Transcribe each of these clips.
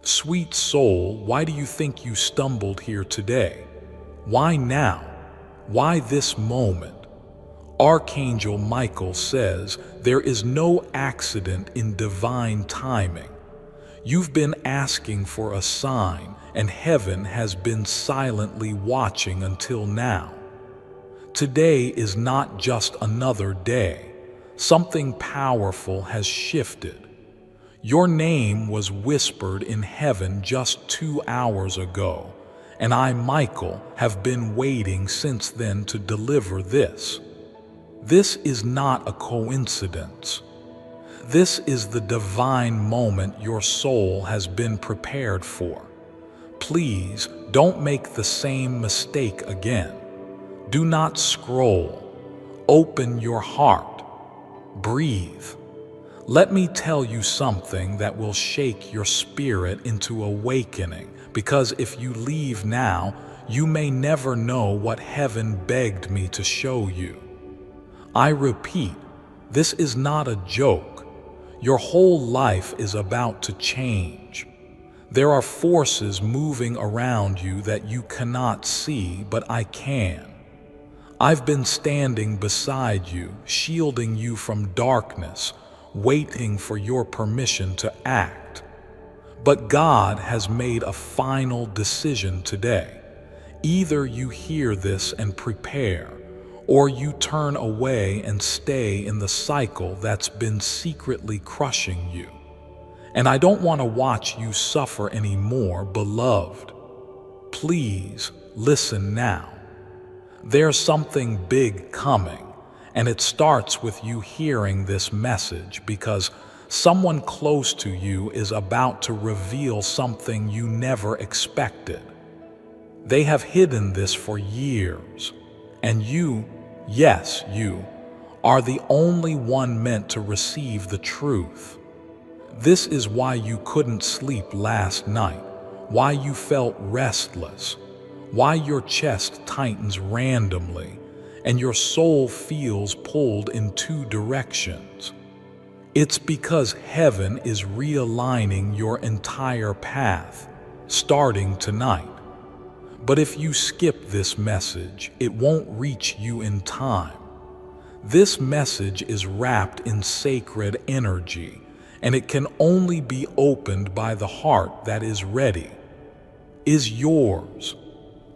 Sweet soul, why do you think you stumbled here today? Why now? Why this moment? Archangel Michael says there is no accident in divine timing. You've been asking for a sign, and heaven has been silently watching until now. Today is not just another day. Something powerful has shifted. Your name was whispered in heaven just 2 hours ago, and I, Michael, have been waiting since then to deliver this. This is not a coincidence. This is the divine moment your soul has been prepared for. Please don't make the same mistake again. Do not scroll. Open your heart. Breathe. Let me tell you something that will shake your spirit into awakening, because if you leave now, you may never know what heaven begged me to show you. I repeat, this is not a joke. Your whole life is about to change. There are forces moving around you that you cannot see, but I can. I've been standing beside you, shielding you from darkness, waiting for your permission to act. But God has made a final decision today. Either you hear this and prepare, or you turn away and stay in the cycle that's been secretly crushing you. And I don't want to watch you suffer anymore, beloved. Please listen now. There's something big coming, and it starts with you hearing this message, because someone close to you is about to reveal something you never expected. They have hidden this for years, and you, yes, you, are the only one meant to receive the truth. This is why you couldn't sleep last night, why you felt restless, why your chest tightens randomly, and your soul feels pulled in 2 directions. It's because heaven is realigning your entire path, starting tonight. But if you skip this message, it won't reach you in time. This message is wrapped in sacred energy, and it can only be opened by the heart that is ready. Is yours.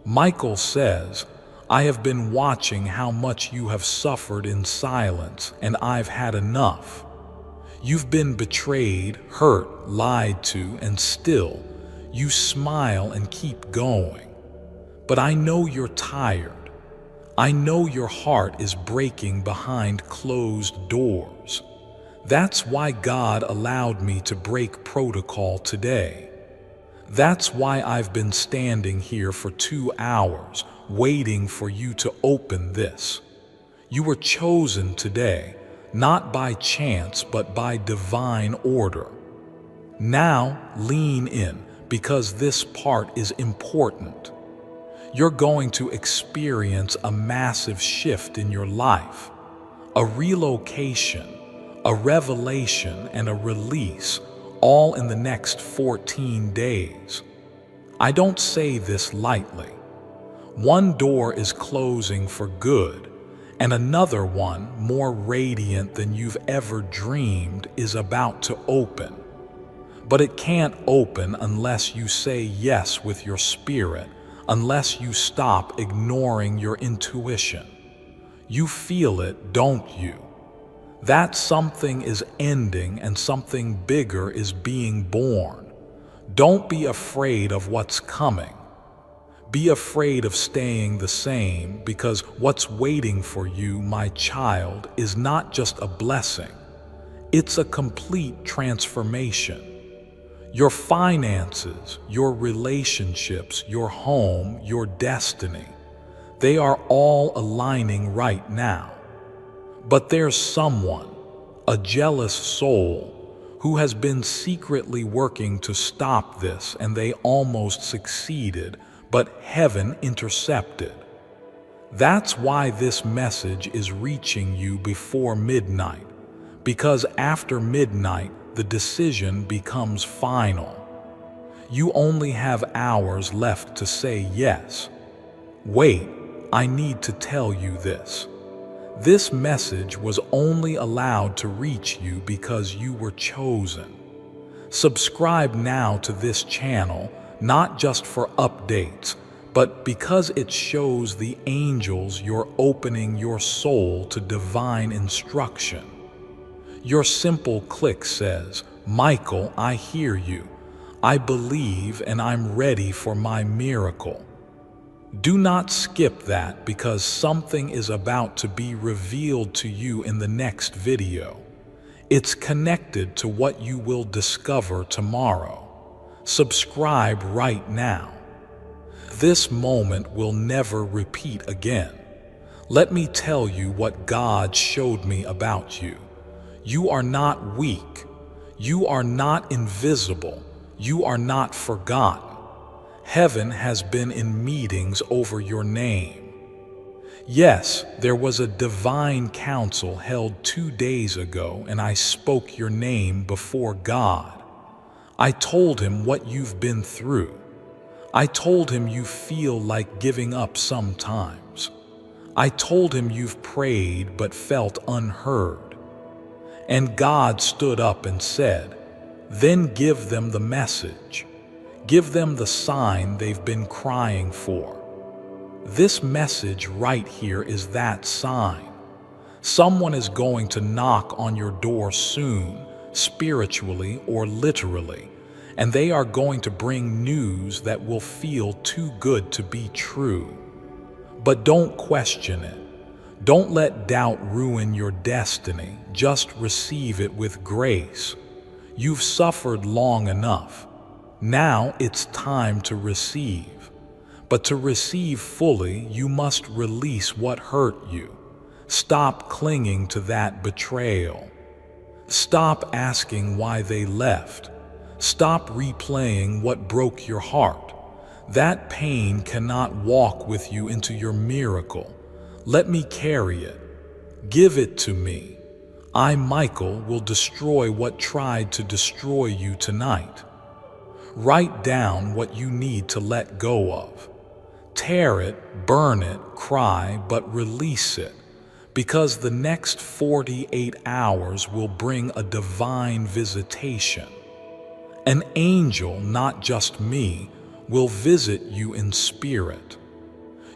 Michael says, I have been watching how much you have suffered in silence, and I've had enough. You've been betrayed, hurt, lied to, and still, you smile and keep going. But I know you're tired. I know your heart is breaking behind closed doors. That's why God allowed me to break protocol today. That's why I've been standing here for 2 hours, waiting for you to open this. You were chosen today, not by chance, but by divine order. Now lean in, because this part is important. You're going to experience a massive shift in your life, a relocation, a revelation, and a release, all in the next 14 days. I don't say this lightly. One door is closing for good, and another one, more radiant than you've ever dreamed, is about to open. But it can't open unless you say yes with your spirit, unless you stop ignoring your intuition. You feel it, don't you? That something is ending and something bigger is being born. Don't be afraid of what's coming. Be afraid of staying the same, because what's waiting for you, my child, is not just a blessing. It's a complete transformation. Your finances, your relationships, your home, your destiny, they are all aligning right now. But there's someone, a jealous soul, who has been secretly working to stop this, and they almost succeeded, but heaven intercepted. That's why this message is reaching you before midnight, because after midnight, the decision becomes final. You only have hours left to say yes. Wait, I need to tell you this. This message was only allowed to reach you because you were chosen. Subscribe now to this channel, not just for updates, but because it shows the angels you're opening your soul to divine instruction. Your simple click says, "Michael, I hear you. I believe and I'm ready for my miracle." Do not skip that because something is about to be revealed to you in the next video. It's connected to what you will discover tomorrow. Subscribe right now. This moment will never repeat again. Let me tell you what God showed me about you. You are not weak. You are not invisible. You are not forgotten. Heaven has been in meetings over your name. Yes, there was a divine council held 2 days ago, and I spoke your name before God. I told him what you've been through. I told him you feel like giving up sometimes. I told him you've prayed but felt unheard. And God stood up and said, "Then give them the message. Give them the sign they've been crying for." This message right here is that sign. Someone is going to knock on your door soon, spiritually or literally, and they are going to bring news that will feel too good to be true. But don't question it. Don't let doubt ruin your destiny. Just receive it with grace. You've suffered long enough. Now it's time to receive. But to receive fully, you must release what hurt you. Stop clinging to that betrayal. Stop asking why they left. Stop replaying what broke your heart. That pain cannot walk with you into your miracle. Let me carry it. Give it to me. I, Michael, will destroy what tried to destroy you tonight. Write down what you need to let go of. Tear it, burn it, cry, but release it, because the next 48 hours will bring a divine visitation. An angel, not just me, will visit you in spirit.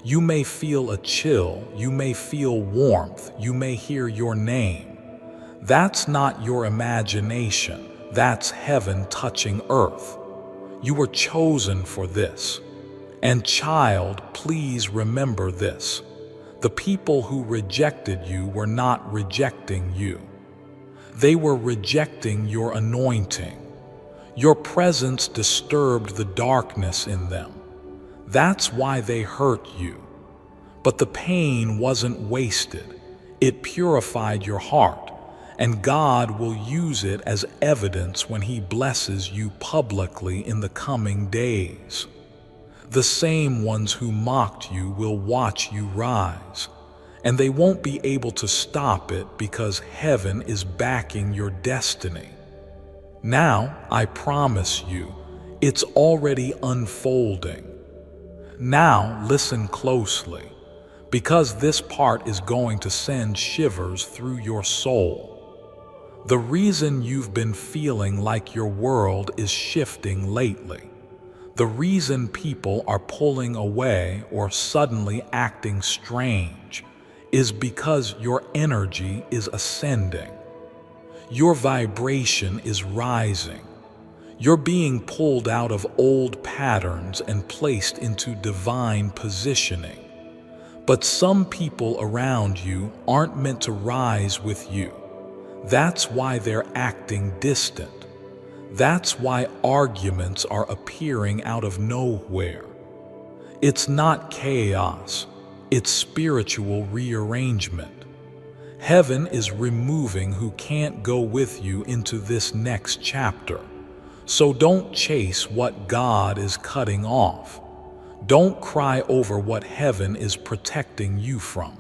You may feel a chill, you may feel warmth, you may hear your name. That's not your imagination, that's heaven touching earth. You were chosen for this. And child, please remember this. The people who rejected you were not rejecting you. They were rejecting your anointing. Your presence disturbed the darkness in them. That's why they hurt you. But the pain wasn't wasted. It purified your heart, and God will use it as evidence when He blesses you publicly in the coming days. The same ones who mocked you will watch you rise, and they won't be able to stop it because heaven is backing your destiny. Now, I promise you, it's already unfolding. Now, listen closely, because this part is going to send shivers through your soul. The reason you've been feeling like your world is shifting lately, the reason people are pulling away or suddenly acting strange, is because your energy is ascending. Your vibration is rising. You're being pulled out of old patterns and placed into divine positioning. But some people around you aren't meant to rise with you. That's why they're acting distant. That's why arguments are appearing out of nowhere. It's not chaos, it's spiritual rearrangement. Heaven is removing who can't go with you into this next chapter. So don't chase what God is cutting off. Don't cry over what heaven is protecting you from.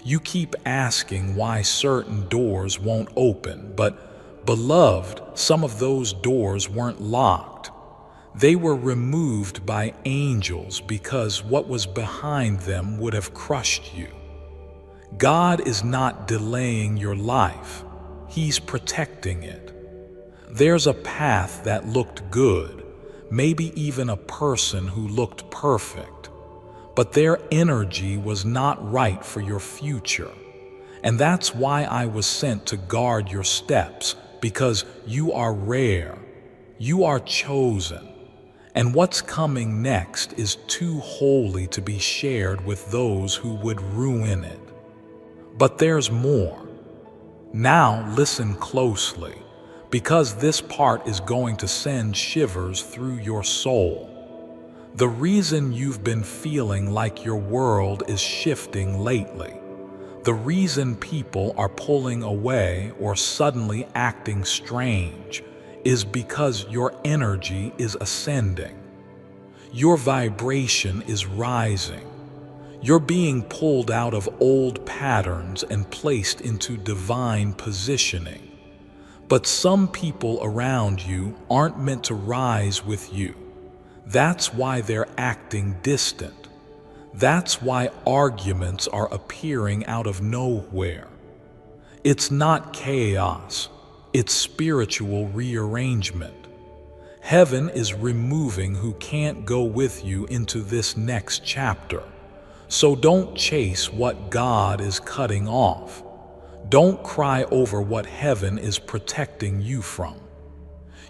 You keep asking why certain doors won't open, but beloved, some of those doors weren't locked. They were removed by angels because what was behind them would have crushed you. God is not delaying your life. He's protecting it. There's a path that looked good, maybe even a person who looked perfect, but their energy was not right for your future. And that's why I was sent to guard your steps, because you are rare, you are chosen, and what's coming next is too holy to be shared with those who would ruin it. But there's more. Now listen closely, because this part is going to send shivers through your soul. The reason you've been feeling like your world is shifting lately, the reason people are pulling away or suddenly acting strange, is because your energy is ascending. Your vibration is rising. You're being pulled out of old patterns and placed into divine positioning. But some people around you aren't meant to rise with you. That's why they're acting distant. That's why arguments are appearing out of nowhere. It's not chaos, it's spiritual rearrangement. Heaven is removing who can't go with you into this next chapter. So don't chase what God is cutting off. Don't cry over what heaven is protecting you from.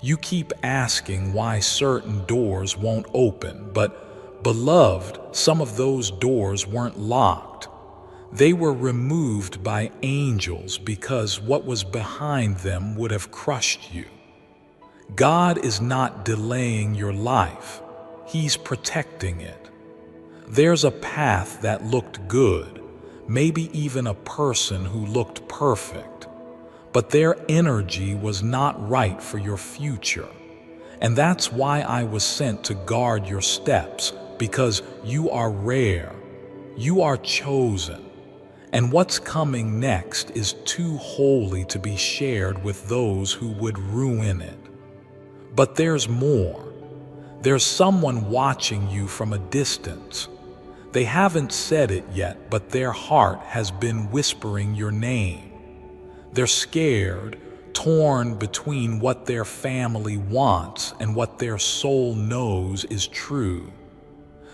You keep asking why certain doors won't open, but beloved, some of those doors weren't locked. They were removed by angels because what was behind them would have crushed you. God is not delaying your life. He's protecting it. There's a path that looked good, maybe even a person who looked perfect, but their energy was not right for your future. And that's why I was sent to guard your steps, because you are rare, you are chosen, and what's coming next is too holy to be shared with those who would ruin it. But there's more. There's someone watching you from a distance. They haven't said it yet, but their heart has been whispering your name. They're scared, torn between what their family wants and what their soul knows is true.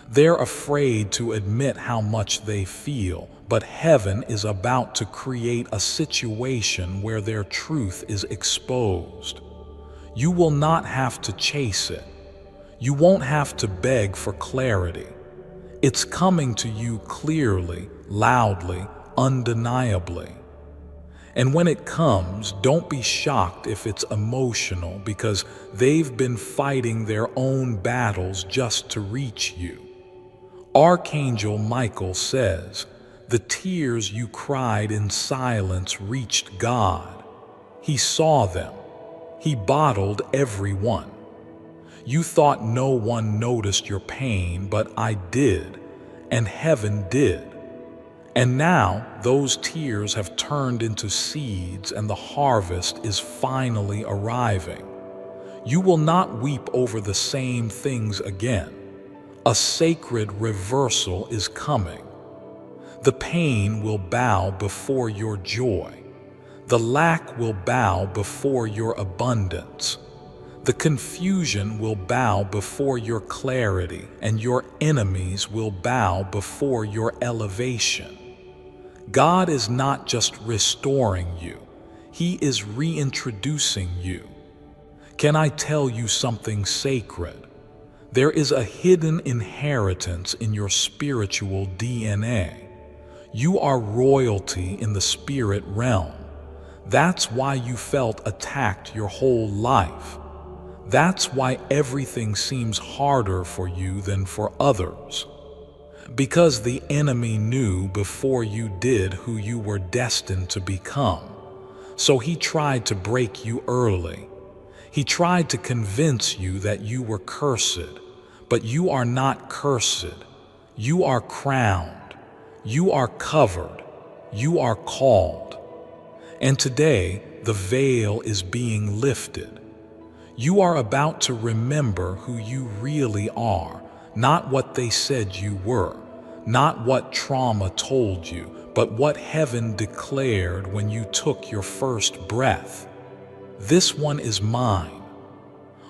They're afraid to admit how much they feel, but heaven is about to create a situation where their truth is exposed. You will not have to chase it. You won't have to beg for clarity. It's coming to you clearly, loudly, undeniably. And when it comes, don't be shocked if it's emotional, because they've been fighting their own battles just to reach you. Archangel Michael says, the tears you cried in silence reached God. He saw them. He bottled every one. You thought no one noticed your pain, but I did, and heaven did. And now those tears have turned into seeds and the harvest is finally arriving. You will not weep over the same things again. A sacred reversal is coming. The pain will bow before your joy. The lack will bow before your abundance. The confusion will bow before your clarity, and your enemies will bow before your elevation. God is not just restoring you, He is reintroducing you. Can I tell you something sacred? There is a hidden inheritance in your spiritual DNA. You are royalty in the spirit realm. That's why you felt attacked your whole life. That's why everything seems harder for you than for others. Because the enemy knew before you did who you were destined to become. So he tried to break you early. He tried to convince you that you were cursed, but you are not cursed. You are crowned. You are covered. You are called. And today, the veil is being lifted. You are about to remember who you really are, not what they said you were, not what trauma told you, but what heaven declared when you took your first breath. This one is mine.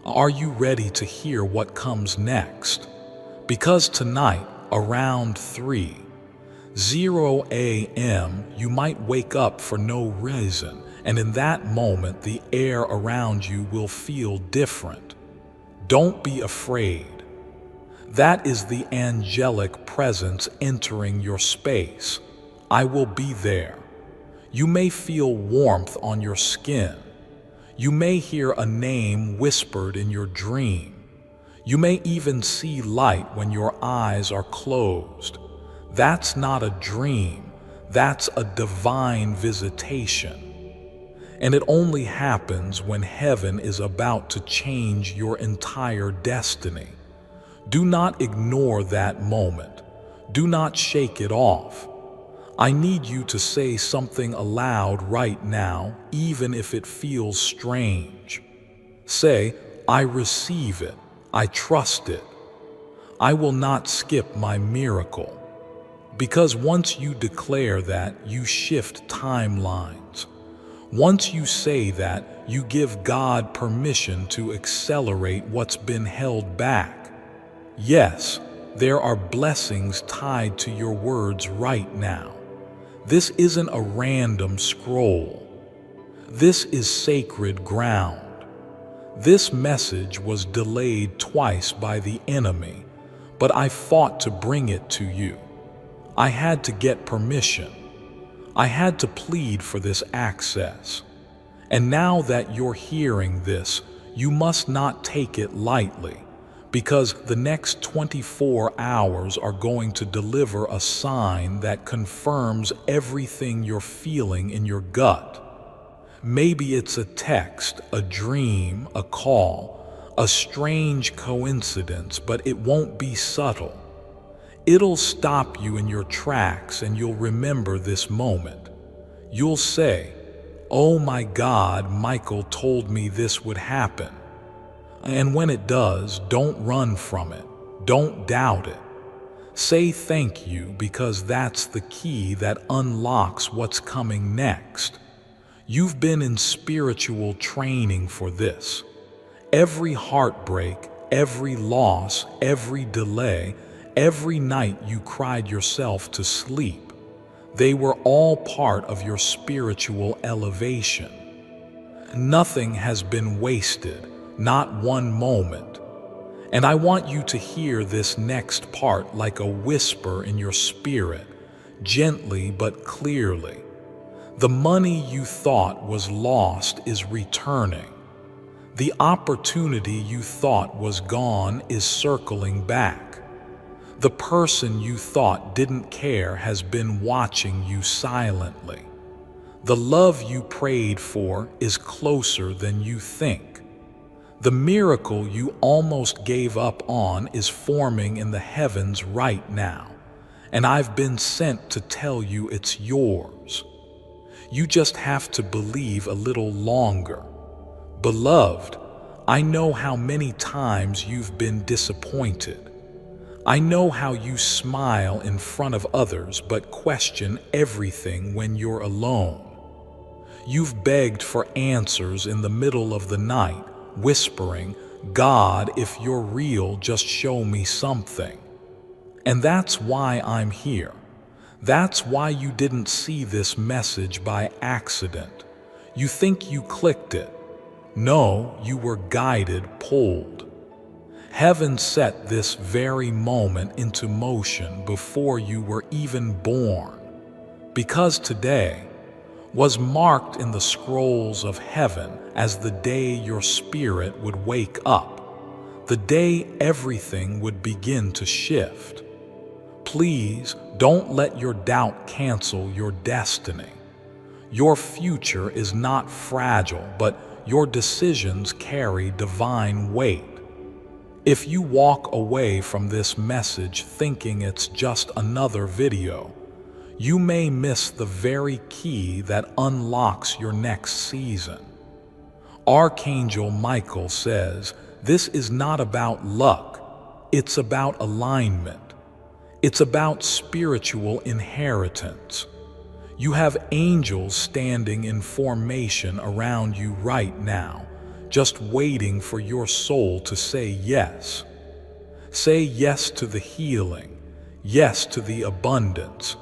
Are you ready to hear what comes next? Because tonight, around 3:00 a.m., you might wake up for no reason, and in that moment, the air around you will feel different. Don't be afraid. That is the angelic presence entering your space. I will be there. You may feel warmth on your skin. You may hear a name whispered in your dream. You may even see light when your eyes are closed. That's not a dream. That's a divine visitation. And it only happens when heaven is about to change your entire destiny. Do not ignore that moment. Do not shake it off. I need you to say something aloud right now, even if it feels strange. Say, I receive it. I trust it. I will not skip my miracle. Because once you declare that, you shift timelines. Once you say that, you give God permission to accelerate what's been held back. Yes, there are blessings tied to your words right now. This isn't a random scroll. This is sacred ground. This message was delayed twice by the enemy, but I fought to bring it to you. I had to get permission. I had to plead for this access. And now that you're hearing this, you must not take it lightly, because the next 24 hours are going to deliver a sign that confirms everything you're feeling in your gut. Maybe it's a text, a dream, a call, a strange coincidence, but it won't be subtle. It'll stop you in your tracks, and you'll remember this moment. You'll say, "Oh my God, Michael told me this would happen." And when it does, don't run from it. Don't doubt it. Say thank you, because that's the key that unlocks what's coming next. You've been in spiritual training for this. Every heartbreak, every loss, every delay, every night you cried yourself to sleep, they were all part of your spiritual elevation. Nothing has been wasted, not one moment. And I want you to hear this next part like a whisper in your spirit, gently but clearly. The money you thought was lost is returning. The opportunity you thought was gone is circling back. The person you thought didn't care has been watching you silently. The love you prayed for is closer than you think. The miracle you almost gave up on is forming in the heavens right now, and I've been sent to tell you it's yours. You just have to believe a little longer. Beloved, I know how many times you've been disappointed. I know how you smile in front of others but question everything when you're alone. You've begged for answers in the middle of the night, whispering, "God, if you're real, just show me something." And that's why I'm here. That's why you didn't see this message by accident. You think you clicked it. No, you were guided, pulled. Heaven set this very moment into motion before you were even born. Because today was marked in the scrolls of heaven as the day your spirit would wake up, the day everything would begin to shift. Please don't let your doubt cancel your destiny. Your future is not fragile, but your decisions carry divine weight. If you walk away from this message thinking it's just another video, you may miss the very key that unlocks your next season. Archangel Michael says, this is not about luck, it's about alignment. It's about spiritual inheritance. You have angels standing in formation around you right now, just waiting for your soul to say yes. Say yes to the healing, yes to the abundance,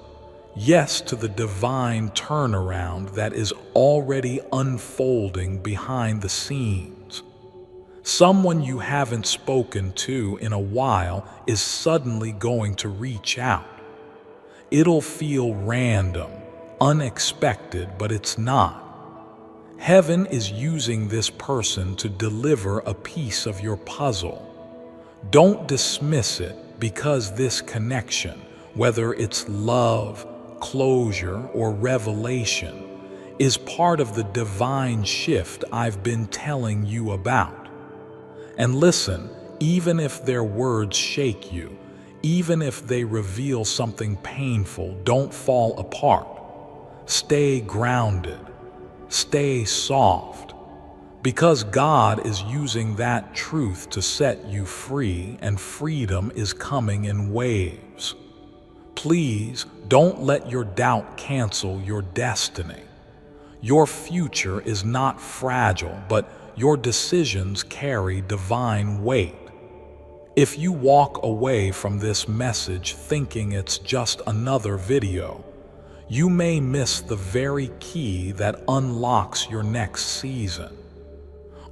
yes to the divine turnaround that is already unfolding behind the scenes. Someone you haven't spoken to in a while is suddenly going to reach out. It'll feel random, unexpected, but it's not. Heaven is using this person to deliver a piece of your puzzle. Don't dismiss it, because this connection, whether it's love, closure, or revelation, is part of the divine shift I've been telling you about. And listen, even if their words shake you, even if they reveal something painful, don't fall apart. Stay grounded. Stay soft. Because God is using that truth to set you free, and freedom is coming in waves. Please don't let your doubt cancel your destiny. Your future is not fragile, but your decisions carry divine weight. If you walk away from this message thinking it's just another video, you may miss the very key that unlocks your next season.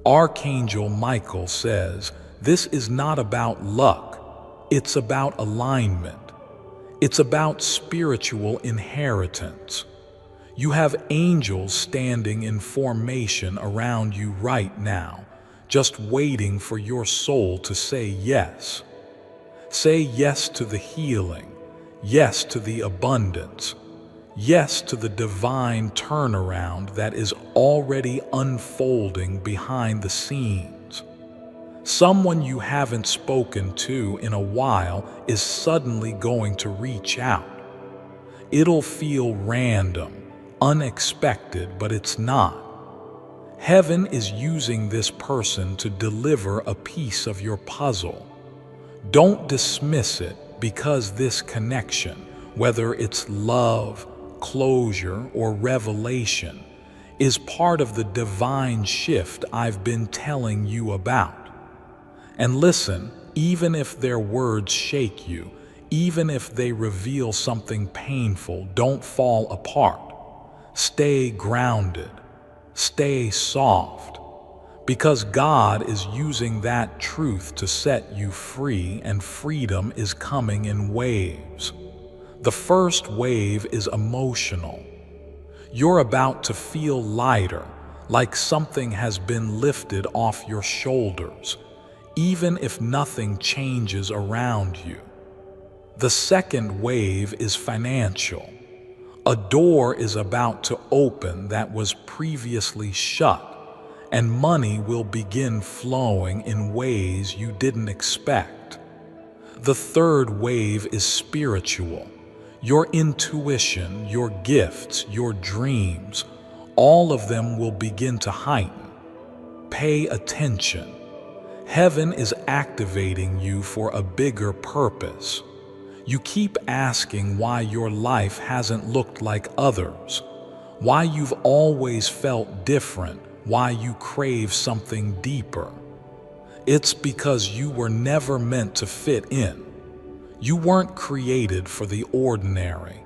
Archangel Michael says, this is not about luck, it's about alignment. It's about spiritual inheritance. You have angels standing in formation around you right now, just waiting for your soul to say yes. Say yes to the healing, yes to the abundance, yes to the divine turnaround that is already unfolding behind the scenes. Someone you haven't spoken to in a while is suddenly going to reach out. It'll feel random, unexpected, but it's not. Heaven is using this person to deliver a piece of your puzzle. Don't dismiss it, because this connection, whether it's love, closure, or revelation, is part of the divine shift I've been telling you about. And listen, even if their words shake you, even if they reveal something painful, don't fall apart. Stay grounded. Stay soft. Because God is using that truth to set you free, and freedom is coming in waves. The first wave is emotional. You're about to feel lighter, like something has been lifted off your shoulders, even if nothing changes around you. The second wave is financial. A door is about to open that was previously shut, and money will begin flowing in ways you didn't expect. The third wave is spiritual. Your intuition, your gifts, your dreams, all of them will begin to heighten. Pay attention. Heaven is activating you for a bigger purpose. You keep asking why your life hasn't looked like others, why you've always felt different, why you crave something deeper. It's because you were never meant to fit in. You weren't created for the ordinary.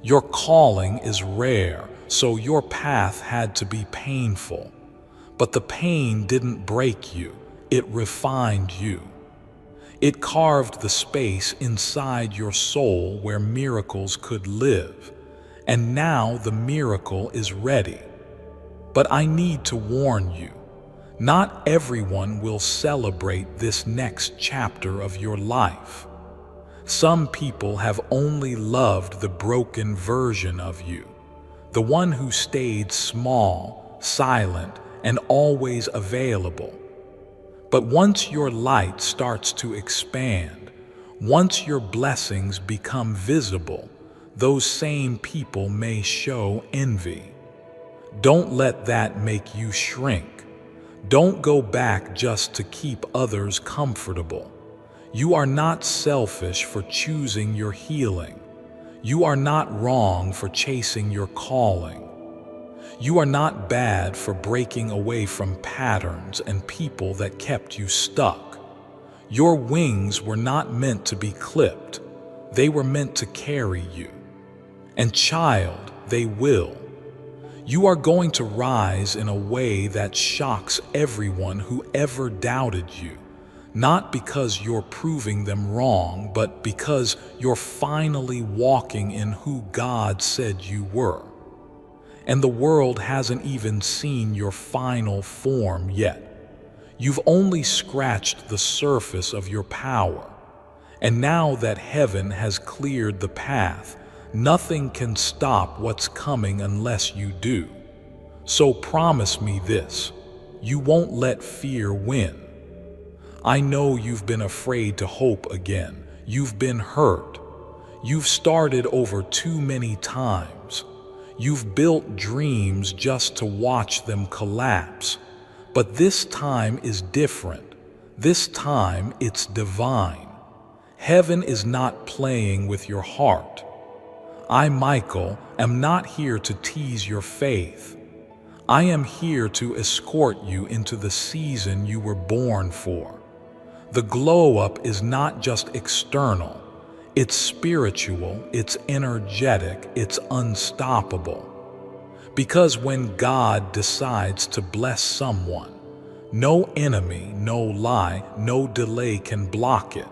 Your calling is rare, so your path had to be painful. But the pain didn't break you, it refined you. It carved the space inside your soul where miracles could live, and now the miracle is ready. But I need to warn you, not everyone will celebrate this next chapter of your life. Some people have only loved the broken version of you, the one who stayed small, silent, and always available. But once your light starts to expand, once your blessings become visible, those same people may show envy. Don't let that make you shrink. Don't go back just to keep others comfortable. You are not selfish for choosing your healing. You are not wrong for chasing your calling. You are not bad for breaking away from patterns and people that kept you stuck. Your wings were not meant to be clipped. They were meant to carry you. And child, they will. You are going to rise in a way that shocks everyone who ever doubted you, not because you're proving them wrong, but because you're finally walking in who God said you were. And the world hasn't even seen your final form yet. You've only scratched the surface of your power. And now that heaven has cleared the path, nothing can stop what's coming unless you do. So promise me this: you won't let fear win. I know you've been afraid to hope again. You've been hurt. You've started over too many times. You've built dreams just to watch them collapse. But this time is different. This time it's divine. Heaven is not playing with your heart. I, Michael, am not here to tease your faith. I am here to escort you into the season you were born for. The glow-up is not just external. It's spiritual, it's energetic, it's unstoppable. Because when God decides to bless someone, no enemy, no lie, no delay can block it.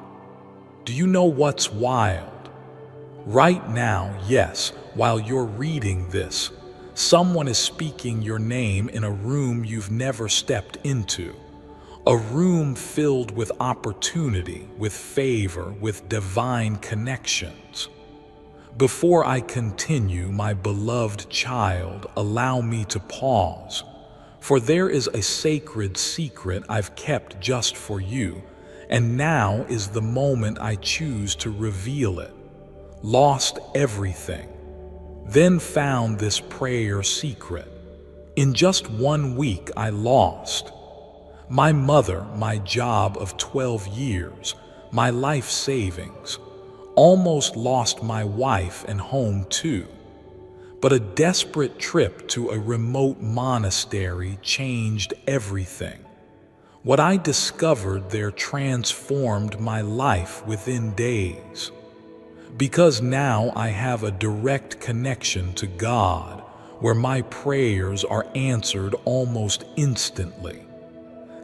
Do you know what's wild? Right now, yes, while you're reading this, someone is speaking your name in a room you've never stepped into. A room filled with opportunity, with favor, with divine connections. Before I continue, my beloved child, allow me to pause, for there is a sacred secret I've kept just for you, and now is the moment I choose to reveal it. Lost everything, then found this prayer secret. In just 1 week, I lost my mother, my job of 12 years, my life savings, almost lost my wife and home too. But a desperate trip to a remote monastery changed everything. What I discovered there transformed my life within days. Because now I have a direct connection to God, where my prayers are answered almost instantly.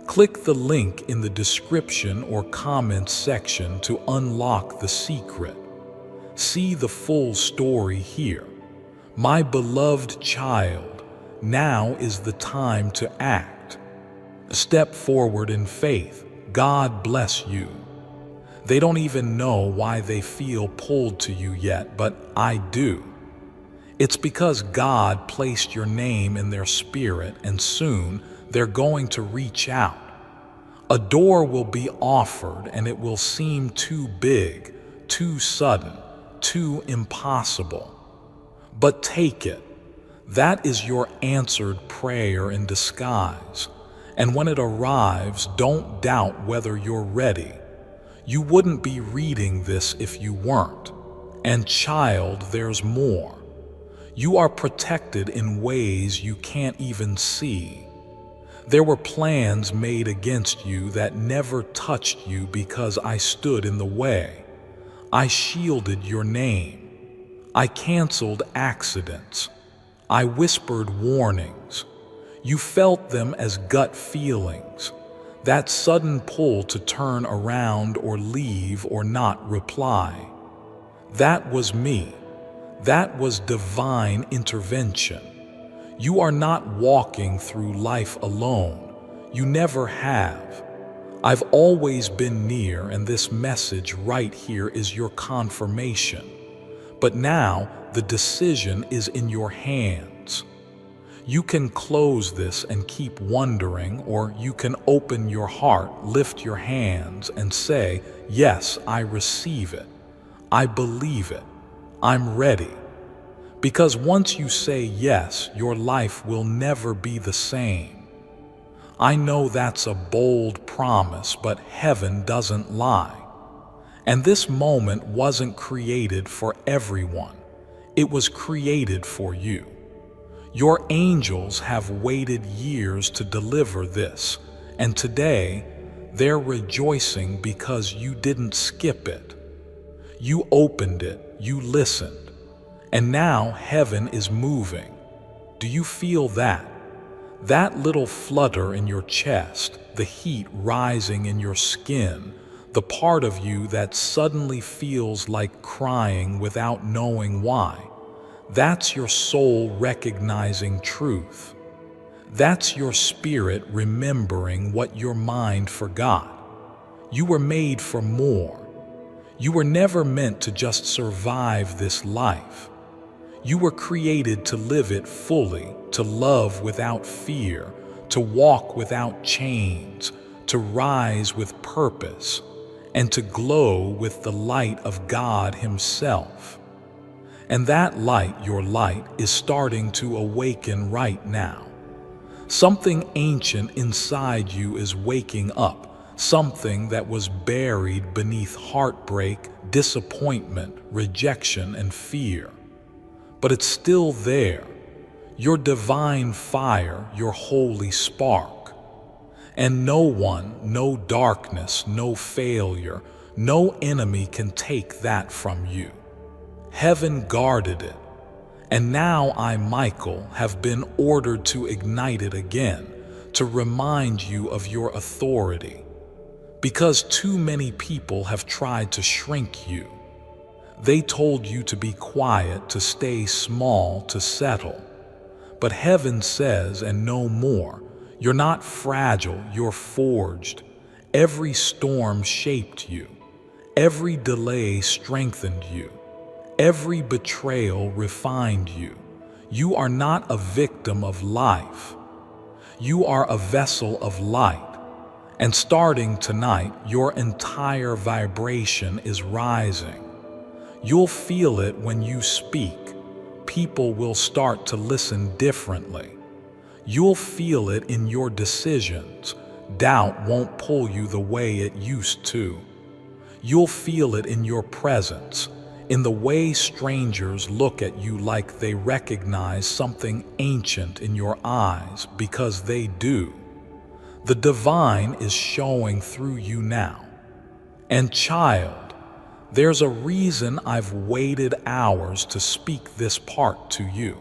Click the link in the description or comments section to unlock the secret. See the full story here. My beloved child, now is the time to act. Step forward in faith. God bless you. They don't even know why they feel pulled to you yet, but I do. It's because God placed your name in their spirit, and soon they're going to reach out. A door will be offered, and it will seem too big, too sudden, too impossible. But take it. That is your answered prayer in disguise. And when it arrives, don't doubt whether you're ready. You wouldn't be reading this if you weren't. And child, there's more. You are protected in ways you can't even see. There were plans made against you that never touched you because I stood in the way. I shielded your name. I canceled accidents. I whispered warnings. You felt them as gut feelings, that sudden pull to turn around or leave or not reply. That was me. That was divine intervention. You are not walking through life alone. You never have. I've always been near, and this message right here is your confirmation. But now the decision is in your hands. You can close this and keep wondering, or you can open your heart, lift your hands, and say, yes, I receive it. I believe it. I'm ready. Because once you say yes, your life will never be the same. I know that's a bold promise, but heaven doesn't lie. And this moment wasn't created for everyone. It was created for you. Your angels have waited years to deliver this, and today they're rejoicing because you didn't skip it. You opened it, you listened, and now heaven is moving. Do you feel that? That little flutter in your chest, the heat rising in your skin, the part of you that suddenly feels like crying without knowing why. That's your soul recognizing truth. That's your spirit remembering what your mind forgot. You were made for more. You were never meant to just survive this life. You were created to live it fully, to love without fear, to walk without chains, to rise with purpose, and to glow with the light of God Himself. And that light, your light, is starting to awaken right now. Something ancient inside you is waking up, something that was buried beneath heartbreak, disappointment, rejection, and fear. But it's still there, your divine fire, your holy spark. And no one, no darkness, no failure, no enemy can take that from you. Heaven guarded it, and now I, Michael, have been ordered to ignite it again, to remind you of your authority. Because too many people have tried to shrink you. They told you to be quiet, to stay small, to settle. But heaven says, and no more, you're not fragile, you're forged. Every storm shaped you. Every delay strengthened you. Every betrayal refined you. You are not a victim of life. You are a vessel of light. And starting tonight, your entire vibration is rising. You'll feel it when you speak. People will start to listen differently. You'll feel it in your decisions. Doubt won't pull you the way it used to. You'll feel it in your presence, in the way strangers look at you like they recognize something ancient in your eyes, because they do. The divine is showing through you now. And child, there's a reason I've waited hours to speak this part to you.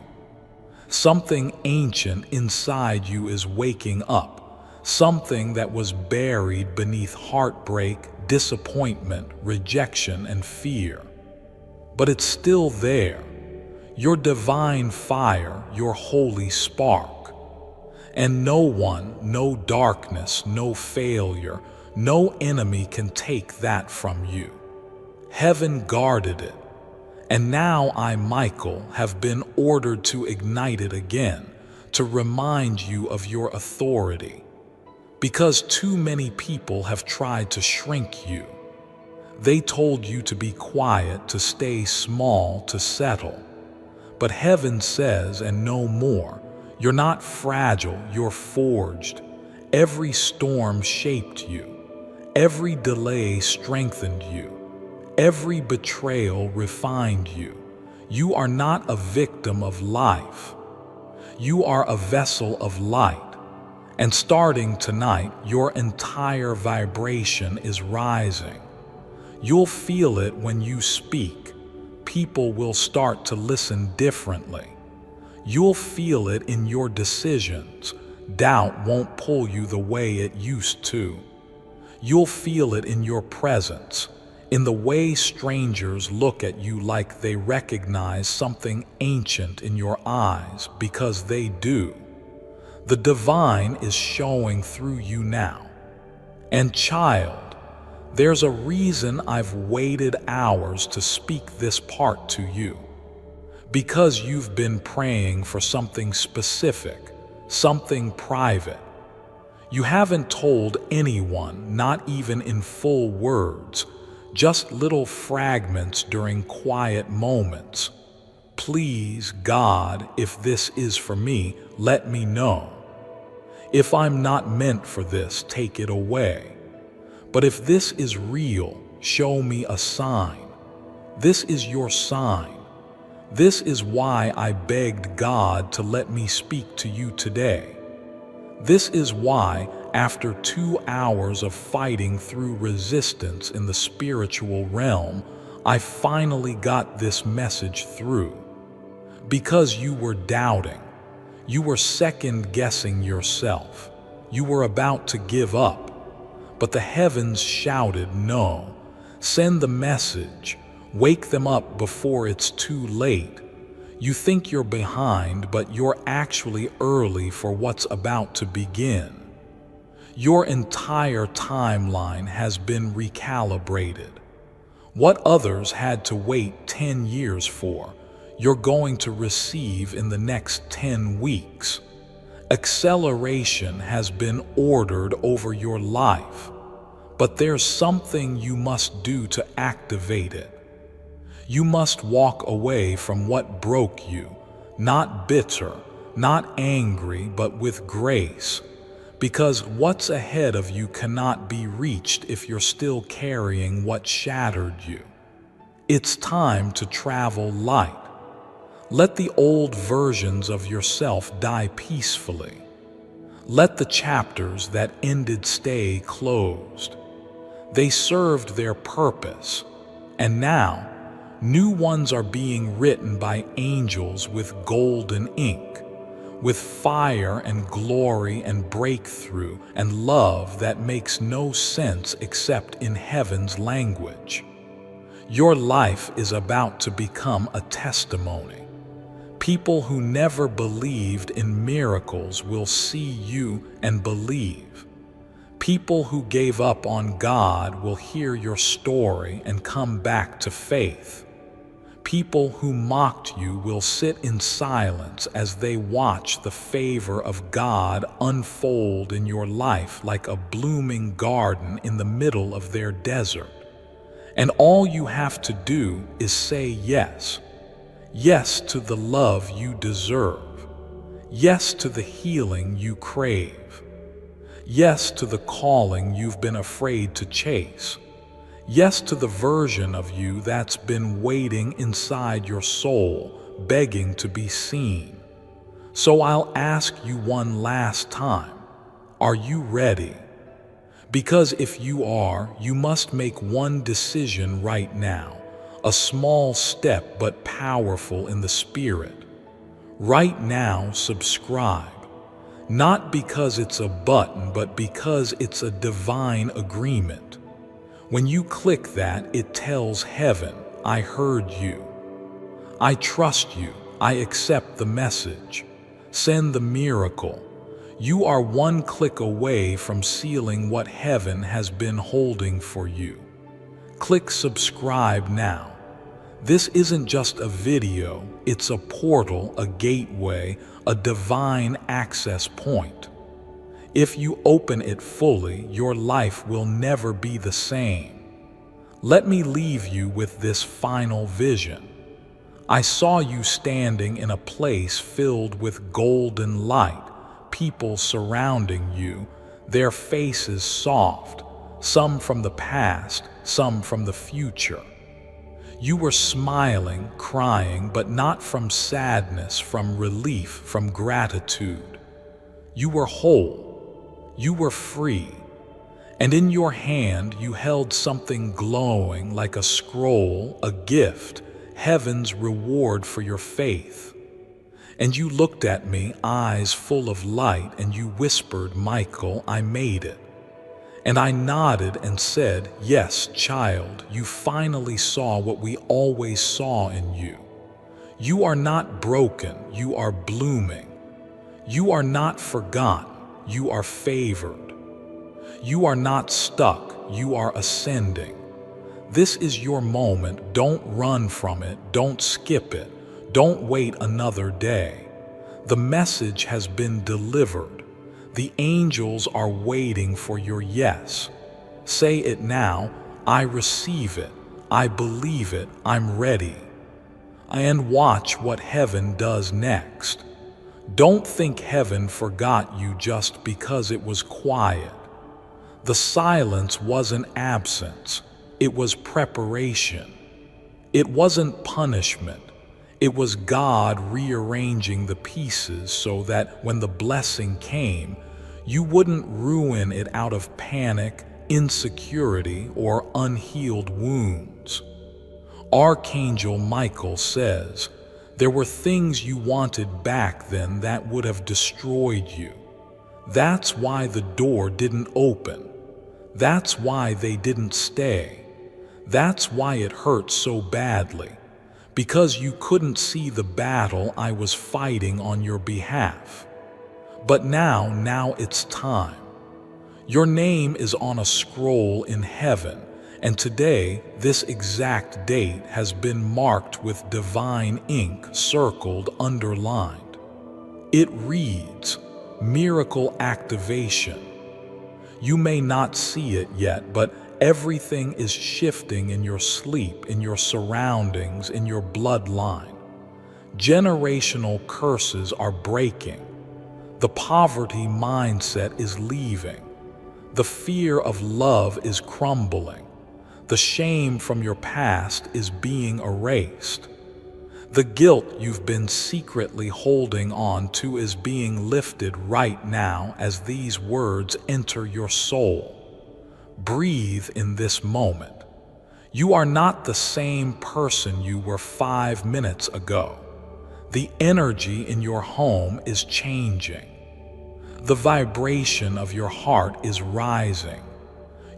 Something ancient inside you is waking up, something that was buried beneath heartbreak, disappointment, rejection, and fear. But it's still there, your divine fire, your holy spark. And no one, no darkness, no failure, no enemy can take that from you. Heaven guarded it, and now I, Michael, have been ordered to ignite it again, to remind you of your authority. Because too many people have tried to shrink you. They told you to be quiet, to stay small, to settle. But heaven says, and no more, you're not fragile, you're forged. Every storm shaped you. Every delay strengthened you. Every betrayal refined you. You are not a victim of life. You are a vessel of light. And starting tonight, your entire vibration is rising. You'll feel it when you speak. People will start to listen differently. You'll feel it in your decisions. Doubt won't pull you the way it used to. You'll feel it in your presence, in the way strangers look at you like they recognize something ancient in your eyes, because they do. The divine is showing through you now. And child, there's a reason I've waited hours to speak this part to you. Because you've been praying for something specific, something private. You haven't told anyone, not even in full words, just little fragments during quiet moments. Please, God, if this is for me, let me know. If I'm not meant for this, take it away. But if this is real, show me a sign. This is your sign. This is why I begged God to let me speak to you today. This is why, after 2 hours of fighting through resistance in the spiritual realm, I finally got this message through. Because you were doubting. You were second-guessing yourself. You were about to give up. But the heavens shouted, no. Send the message. Wake them up before it's too late. You think you're behind, but you're actually early for what's about to begin. Your entire timeline has been recalibrated. What others had to wait 10 years for, you're going to receive in the next 10 weeks. Acceleration has been ordered over your life, but there's something you must do to activate it. You must walk away from what broke you, not bitter, not angry, but with grace, because what's ahead of you cannot be reached if you're still carrying what shattered you. It's time to travel light. Let the old versions of yourself die peacefully. Let the chapters that ended stay closed. They served their purpose, and now new ones are being written by angels with golden ink, with fire and glory and breakthrough and love that makes no sense except in heaven's language. Your life is about to become a testimony. People who never believed in miracles will see you and believe. People who gave up on God will hear your story and come back to faith. People who mocked you will sit in silence as they watch the favor of God unfold in your life like a blooming garden in the middle of their desert. And all you have to do is say yes. Yes to the love you deserve. Yes to the healing you crave. Yes to the calling you've been afraid to chase. Yes to the version of you that's been waiting inside your soul, begging to be seen. So I'll ask you one last time, are you ready? Because if you are, you must make one decision right now. A small step but powerful in the spirit. Right now, subscribe. Not because it's a button, but because it's a divine agreement. When you click that, it tells heaven, I heard you. I trust you. I accept the message. Send the miracle. You are one click away from sealing what heaven has been holding for you. Click subscribe now. This isn't just a video, it's a portal, a gateway, a divine access point. If you open it fully, your life will never be the same. Let me leave you with this final vision. I saw you standing in a place filled with golden light, people surrounding you, their faces soft, some from the past, some from the future. You were smiling, crying, but not from sadness, from relief, from gratitude. You were whole. You were free. And in your hand you held something glowing like a scroll, a gift, heaven's reward for your faith. And you looked at me, eyes full of light, and you whispered, Michael, I made it. And I nodded and said, yes, child, you finally saw what we always saw in you. You are not broken, you are blooming. You are not forgotten, you are favored. You are not stuck, you are ascending. This is your moment, don't run from it, don't skip it, don't wait another day. The message has been delivered. The angels are waiting for your yes. Say it now, I receive it, I believe it, I'm ready. And watch what heaven does next. Don't think heaven forgot you just because it was quiet. The silence wasn't absence, it was preparation. It wasn't punishment, it was God rearranging the pieces so that when the blessing came, you wouldn't ruin it out of panic, insecurity, or unhealed wounds. Archangel Michael says, there were things you wanted back then that would have destroyed you. That's why the door didn't open. That's why they didn't stay. That's why it hurt so badly. Because you couldn't see the battle I was fighting on your behalf. But now it's time. Your name is on a scroll in heaven, and today, this exact date has been marked with divine ink, circled, underlined. It reads, Miracle Activation. You may not see it yet, but everything is shifting in your sleep, in your surroundings, in your bloodline. Generational curses are breaking. The poverty mindset is leaving. The fear of love is crumbling. The shame from your past is being erased. The guilt you've been secretly holding on to is being lifted right now as these words enter your soul. Breathe in this moment. You are not the same person you were 5 minutes ago. The energy in your home is changing. The vibration of your heart is rising.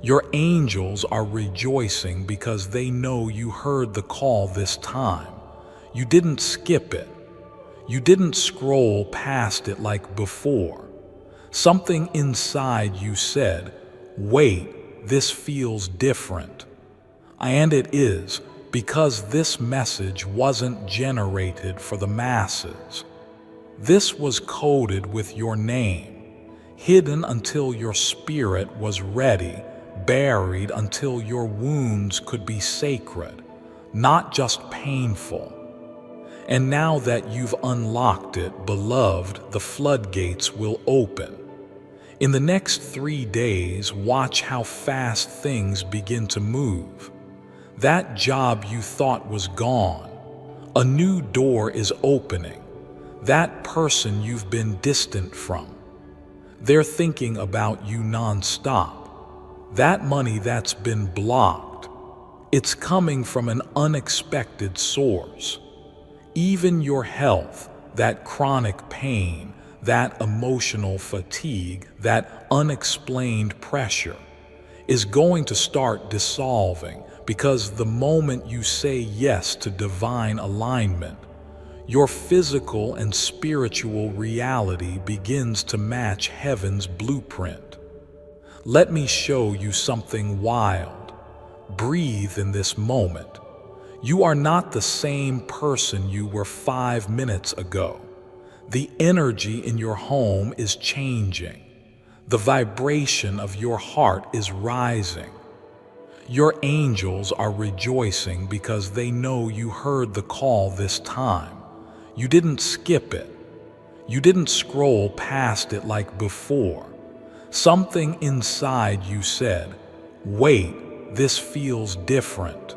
Your angels are rejoicing because they know you heard the call this time. You didn't skip it. You didn't scroll past it like before. Something inside you said, wait, this feels different. And it is, because this message wasn't generated for the masses. This was coded with your name, hidden until your spirit was ready, buried until your wounds could be sacred, not just painful. And now that you've unlocked it, beloved, the floodgates will open. In the next 3 days, watch how fast things begin to move. That job you thought was gone, a new door is opening. That person you've been distant from, they're thinking about you nonstop. That money that's been blocked, it's coming from an unexpected source. Even your health, that chronic pain, that emotional fatigue, that unexplained pressure, is going to start dissolving because the moment you say yes to divine alignment, your physical and spiritual reality begins to match heaven's blueprint. Let me show you something wild. Breathe in this moment. You are not the same person you were 5 minutes ago. The energy in your home is changing. The vibration of your heart is rising. Your angels are rejoicing because they know you heard the call this time. You didn't skip it. You didn't scroll past it like before. Something inside you said, wait, this feels different.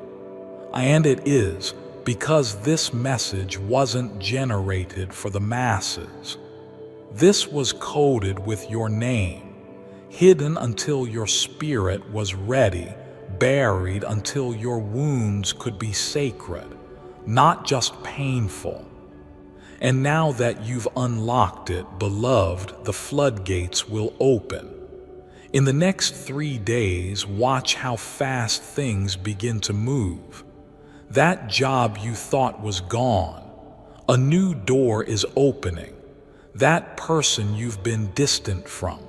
And it is, because this message wasn't generated for the masses. This was coded with your name, hidden until your spirit was ready, buried until your wounds could be sacred, not just painful. And now that you've unlocked it, beloved, the floodgates will open. In the next 3 days, watch how fast things begin to move. That job you thought was gone, a new door is opening. That person you've been distant from,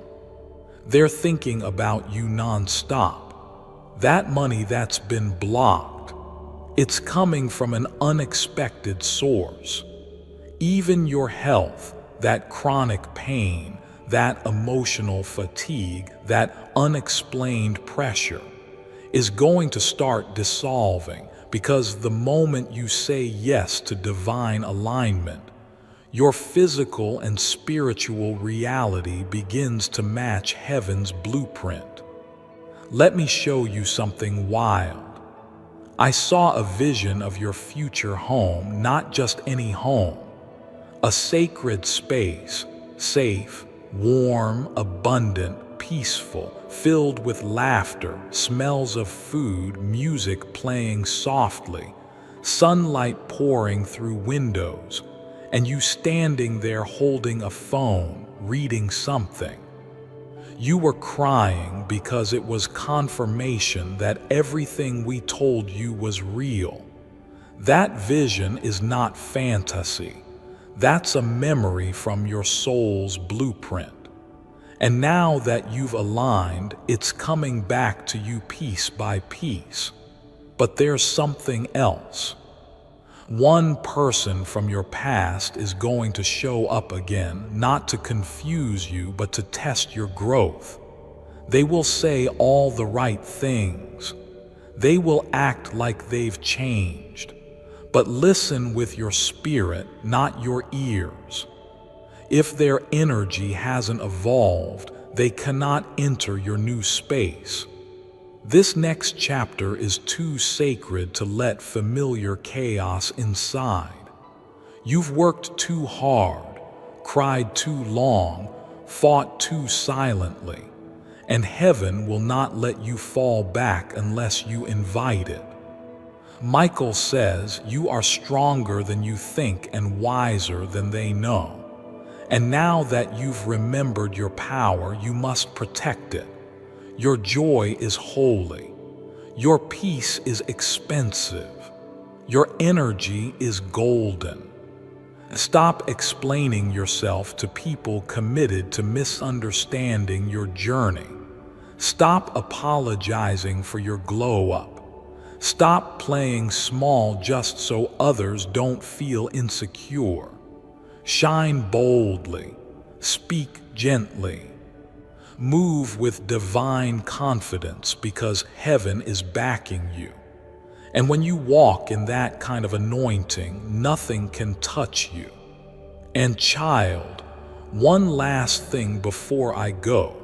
they're thinking about you nonstop. That money that's been blocked, it's coming from an unexpected source. Even your health, that chronic pain, that emotional fatigue, that unexplained pressure, is going to start dissolving because the moment you say yes to divine alignment, Your physical and spiritual reality begins to match heaven's blueprint. Let me show you something wild. I saw a vision of your future home, not just any home. A sacred space, safe, warm, abundant, peaceful, filled with laughter, smells of food, music playing softly, sunlight pouring through windows, and you standing there holding a phone, reading something. You were crying because it was confirmation that everything we told you was real. That vision is not fantasy. That's a memory from your soul's blueprint. And now that you've aligned, it's coming back to you piece by piece. But there's something else. One person from your past is going to show up again, not to confuse you, but to test your growth. They will say all the right things. They will act like they've changed. But listen with your spirit, not your ears. If their energy hasn't evolved, they cannot enter your new space. This next chapter is too sacred to let familiar chaos inside. You've worked too hard, cried too long, fought too silently, and heaven will not let you fall back unless you invite it. Michael says you are stronger than you think and wiser than they know. And now that you've remembered your power, you must protect it. Your joy is holy. Your peace is expensive. Your energy is golden. Stop explaining yourself to people committed to misunderstanding your journey. Stop apologizing for your glow up. Stop playing small just so others don't feel insecure. Shine boldly. Speak gently. Move with divine confidence because heaven is backing you. And when you walk in that kind of anointing, nothing can touch you. And child, one last thing before I go.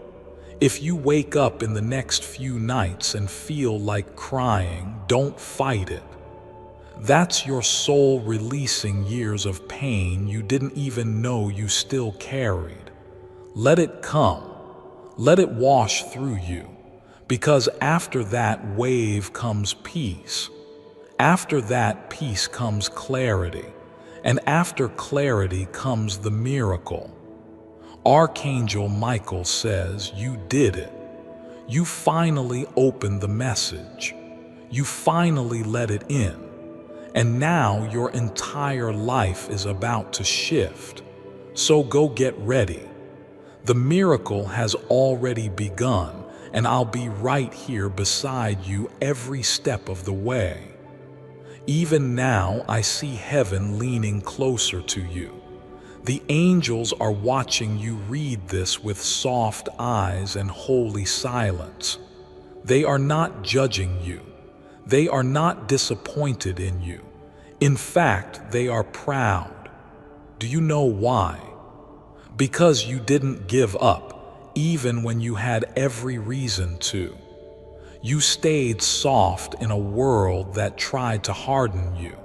If you wake up in the next few nights and feel like crying, don't fight it. That's your soul releasing years of pain you didn't even know you still carried. Let it come. Let it wash through you, because after that wave comes peace. After that peace comes clarity, and after clarity comes the miracle. Archangel Michael says you did it. You finally opened the message. You finally let it in. And now your entire life is about to shift. So go get ready. The miracle has already begun, and I'll be right here beside you every step of the way. Even now, I see heaven leaning closer to you. The angels are watching you read this with soft eyes and holy silence. They are not judging you. They are not disappointed in you. In fact, they are proud. Do you know why? Because you didn't give up, even when you had every reason to. You stayed soft in a world that tried to harden you.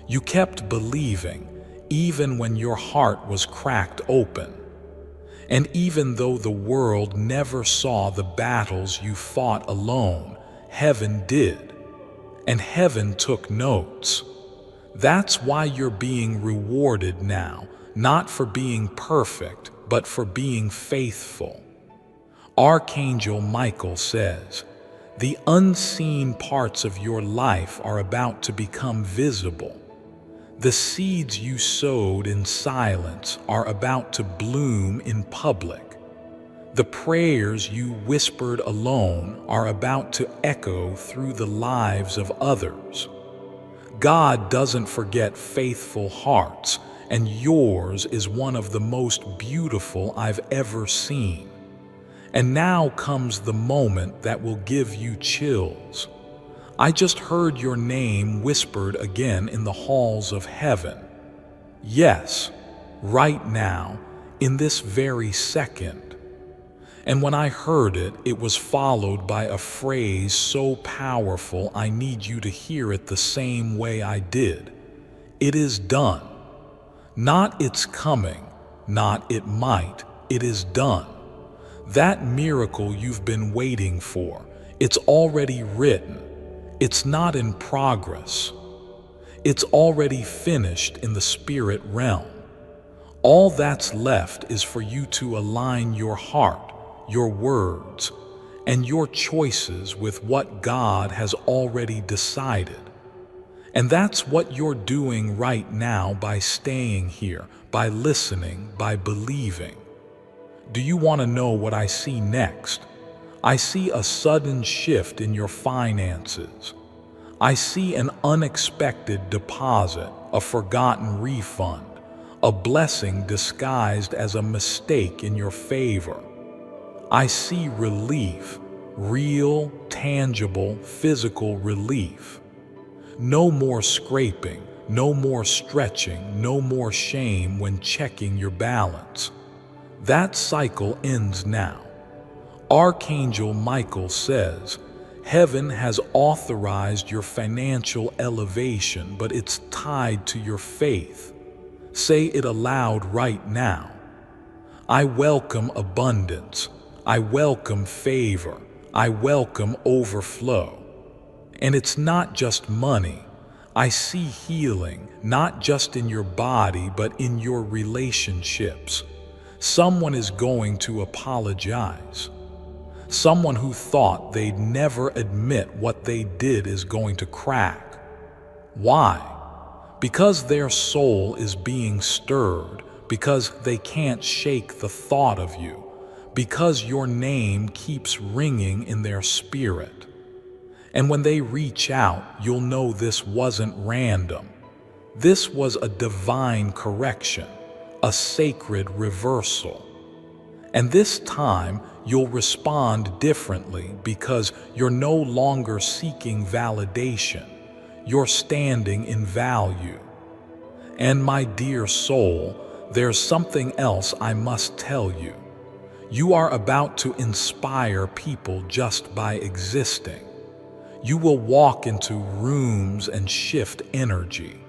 You kept believing, even when your heart was cracked open. And even though the world never saw the battles you fought alone, heaven did. And heaven took notes. That's why you're being rewarded now. Not for being perfect, but for being faithful. Archangel Michael says, the unseen parts of your life are about to become visible. The seeds you sowed in silence are about to bloom in public. The prayers you whispered alone are about to echo through the lives of others. God doesn't forget faithful hearts, and yours is one of the most beautiful I've ever seen. And now comes the moment that will give you chills. I just heard your name whispered again in the halls of heaven. Yes, right now, in this very second. And when I heard it, it was followed by a phrase so powerful I need you to hear it the same way I did. It is done. Not it's coming, not it might, it is done. That miracle you've been waiting for, it's already written. It's not in progress. It's already finished in the spirit realm. All that's left is for you to align your heart, your words, and your choices with what God has already decided. And that's what you're doing right now by staying here, by listening, by believing. Do you want to know what I see next? I see a sudden shift in your finances. I see an unexpected deposit, a forgotten refund, a blessing disguised as a mistake in your favor. I see relief, real, tangible, physical relief. No more scraping, no more stretching, no more shame when checking your balance. That cycle ends now. Archangel Michael says, heaven has authorized your financial elevation, but it's tied to your faith. Say it aloud right now. I welcome abundance. I welcome favor. I welcome overflow. And it's not just money. I see healing, not just in your body, but in your relationships. Someone is going to apologize. Someone who thought they'd never admit what they did is going to crack. Why? Because their soul is being stirred, because they can't shake the thought of you, because your name keeps ringing in their spirit. And when they reach out, you'll know this wasn't random. This was a divine correction, a sacred reversal. And this time, you'll respond differently because you're no longer seeking validation. You're standing in value. And my dear soul, there's something else I must tell you. You are about to inspire people just by existing. You will walk into rooms and shift energy.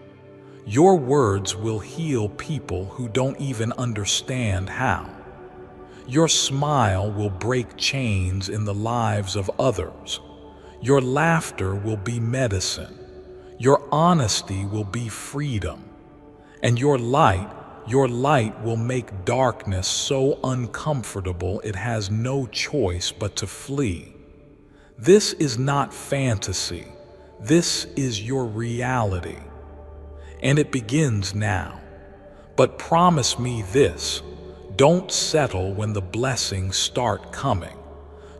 Your words will heal people who don't even understand how. Your smile will break chains in the lives of others. Your laughter will be medicine. Your honesty will be freedom. And your light will make darkness so uncomfortable it has no choice but to flee. This is not fantasy. This is your reality. And it begins now. But promise me this. Don't settle when the blessings start coming.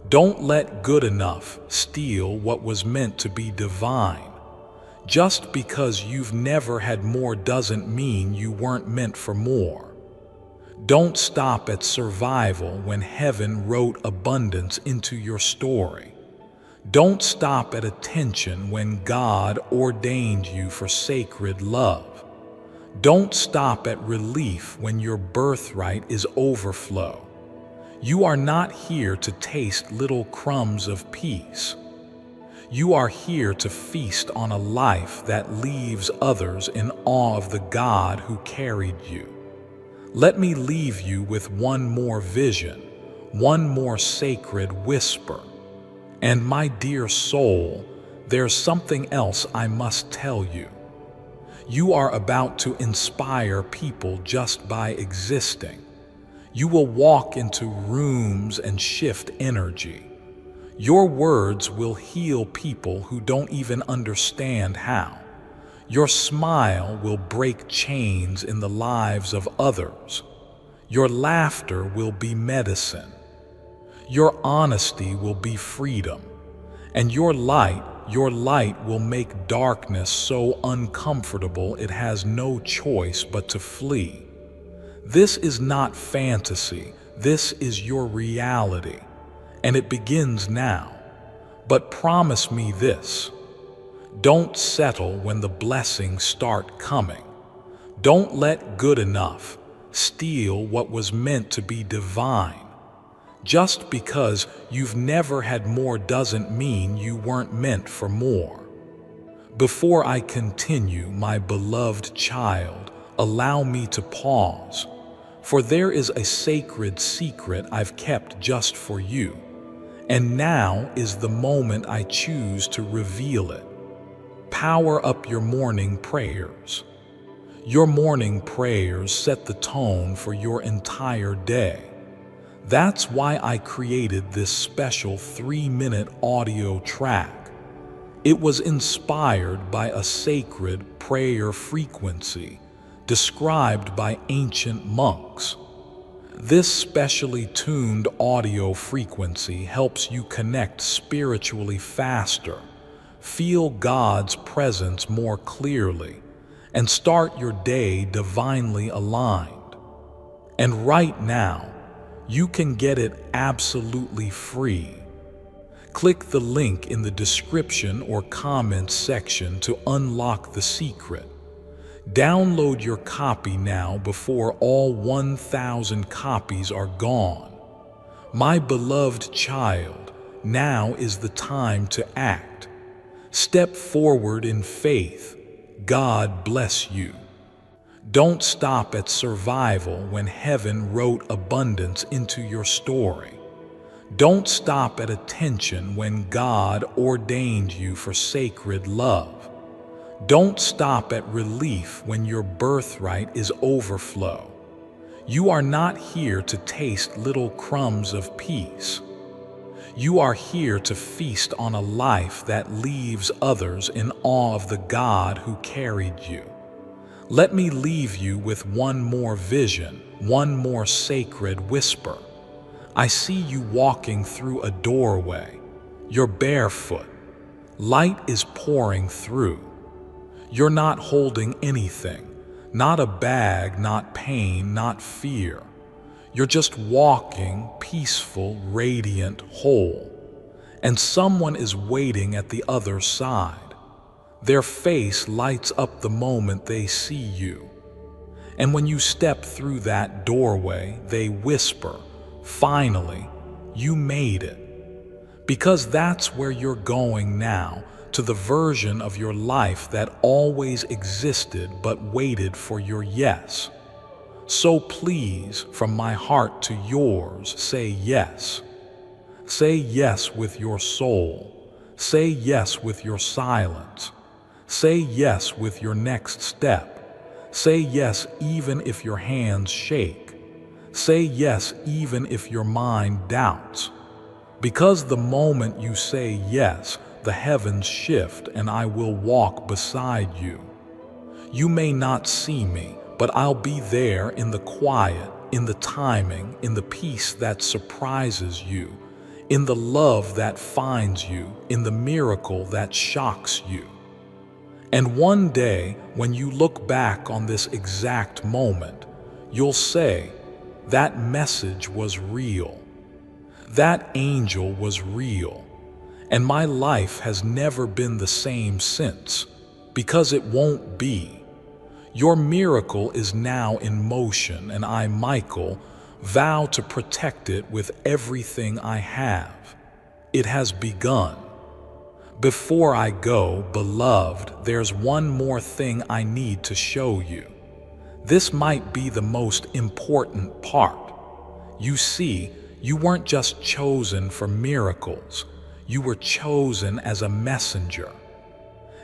Don't let good enough steal what was meant to be divine. Just because you've never had more doesn't mean you weren't meant for more. Don't stop at survival when heaven wrote abundance into your story. Don't stop at attention when God ordained you for sacred love. Don't stop at relief when your birthright is overflow. You are not here to taste little crumbs of peace. You are here to feast on a life that leaves others in awe of the God who carried you. Let me leave you with one more vision, one more sacred whisper. And my dear soul, there's something else I must tell you. You are about to inspire people just by existing. You will walk into rooms and shift energy. Your words will heal people who don't even understand how. Your smile will break chains in the lives of others. Your laughter will be medicine. Your honesty will be freedom. And your light will make darkness so uncomfortable it has no choice but to flee. This is not fantasy. This is your reality. And it begins now. But promise me this. Don't settle when the blessings start coming. Don't let good enough steal what was meant to be divine. Just because you've never had more doesn't mean you weren't meant for more. Before I continue, my beloved child, allow me to pause, for there is a sacred secret I've kept just for you, and now is the moment I choose to reveal it. Power up your morning prayers. Your morning prayers set the tone for your entire day. That's why I created this special 3-minute audio track. It was inspired by a sacred prayer frequency described by ancient monks. This specially tuned audio frequency helps you connect spiritually faster, feel God's presence more clearly, and start your day divinely aligned. And right now, you can get it absolutely free. Click the link in the description or comments section to unlock the secret. Download your copy now before all 1,000 copies are gone. My beloved child, now is the time to act. Step forward in faith. God bless you. Don't stop at survival when heaven wrote abundance into your story. Don't stop at attention when God ordained you for sacred love. Don't stop at relief when your birthright is overflow. You are not here to taste little crumbs of peace. You are here to feast on a life that leaves others in awe of the God who carried you. Let me leave you with one more vision, one more sacred whisper. I see you walking through a doorway. You're barefoot. Light is pouring through. You're not holding anything, not a bag, not pain, not fear. You're just walking, peaceful, radiant, whole. And someone is waiting at the other side. Their face lights up the moment they see you. And when you step through that doorway, they whisper, "Finally, you made it." Because that's where you're going now, to the version of your life that always existed but waited for your yes. So please, from my heart to yours, say yes. Say yes with your soul. Say yes with your silence. Say yes with your next step. Say yes even if your hands shake. Say yes even if your mind doubts. Because the moment you say yes, the heavens shift and I will walk beside you. You may not see me, but I'll be there in the quiet, in the timing, in the peace that surprises you, in the love that finds you, in the miracle that shocks you. And one day, when you look back on this exact moment, you'll say, that message was real. That angel was real. And my life has never been the same since, because it won't be. Your miracle is now in motion, and I, Michael, vow to protect it with everything I have. It has begun. Before I go, beloved, there's one more thing I need to show you. This might be the most important part. You see, you weren't just chosen for miracles. You were chosen as a messenger.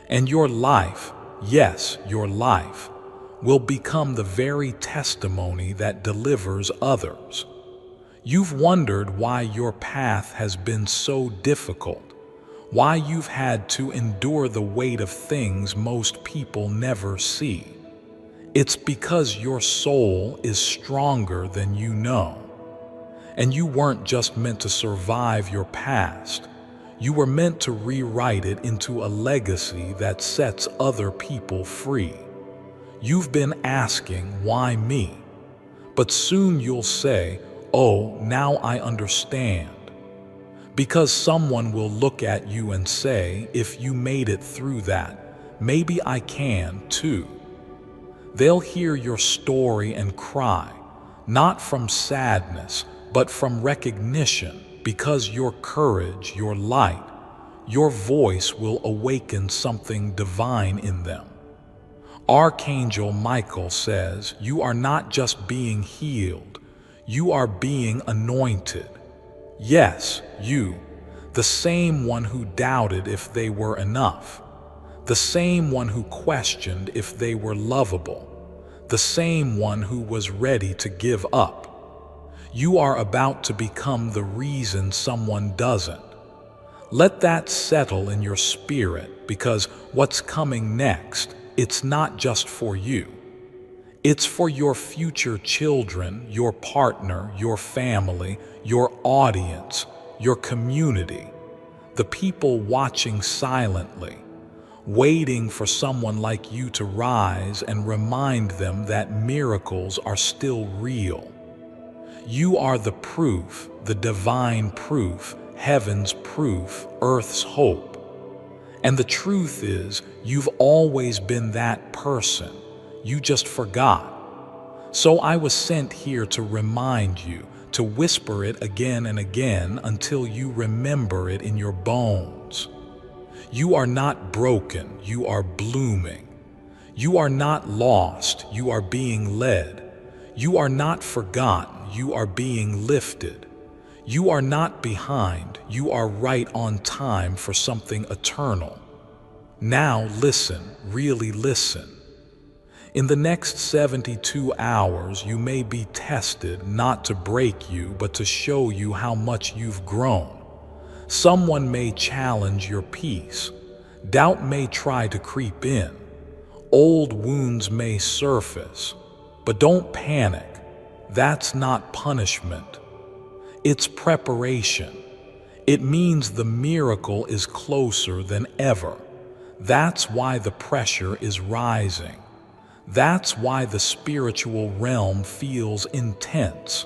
And your life, yes, your life, will become the very testimony that delivers others. You've wondered why your path has been so difficult, why you've had to endure the weight of things most people never see. It's because your soul is stronger than you know. And you weren't just meant to survive your past. You were meant to rewrite it into a legacy that sets other people free. You've been asking, why me? But soon you'll say, oh, now I understand. Because someone will look at you and say, if you made it through that, maybe I can too. They'll hear your story and cry, not from sadness, but from recognition, because your courage, your light, your voice will awaken something divine in them. Archangel Michael says, you are not just being healed, you are being anointed. Yes, you, the same one who doubted if they were enough, the same one who questioned if they were lovable, the same one who was ready to give up. You are about to become the reason someone doesn't. Let that settle in your spirit, because what's coming next, it's not just for you. It's for your future children, your partner, your family, your audience, your community, the people watching silently, waiting for someone like you to rise and remind them that miracles are still real. You are the proof, the divine proof, heaven's proof, earth's hope. And the truth is, you've always been that person. You just forgot. So I was sent here to remind you, to whisper it again and again until you remember it in your bones. You are not broken, you are blooming. You are not lost, you are being led. You are not forgotten, you are being lifted. You are not behind, you are right on time for something eternal. Now listen, really listen. In the next 72 hours, you may be tested, not to break you, but to show you how much you've grown. Someone may challenge your peace. Doubt may try to creep in. Old wounds may surface. But don't panic. That's not punishment. It's preparation. It means the miracle is closer than ever. That's why the pressure is rising. That's why the spiritual realm feels intense.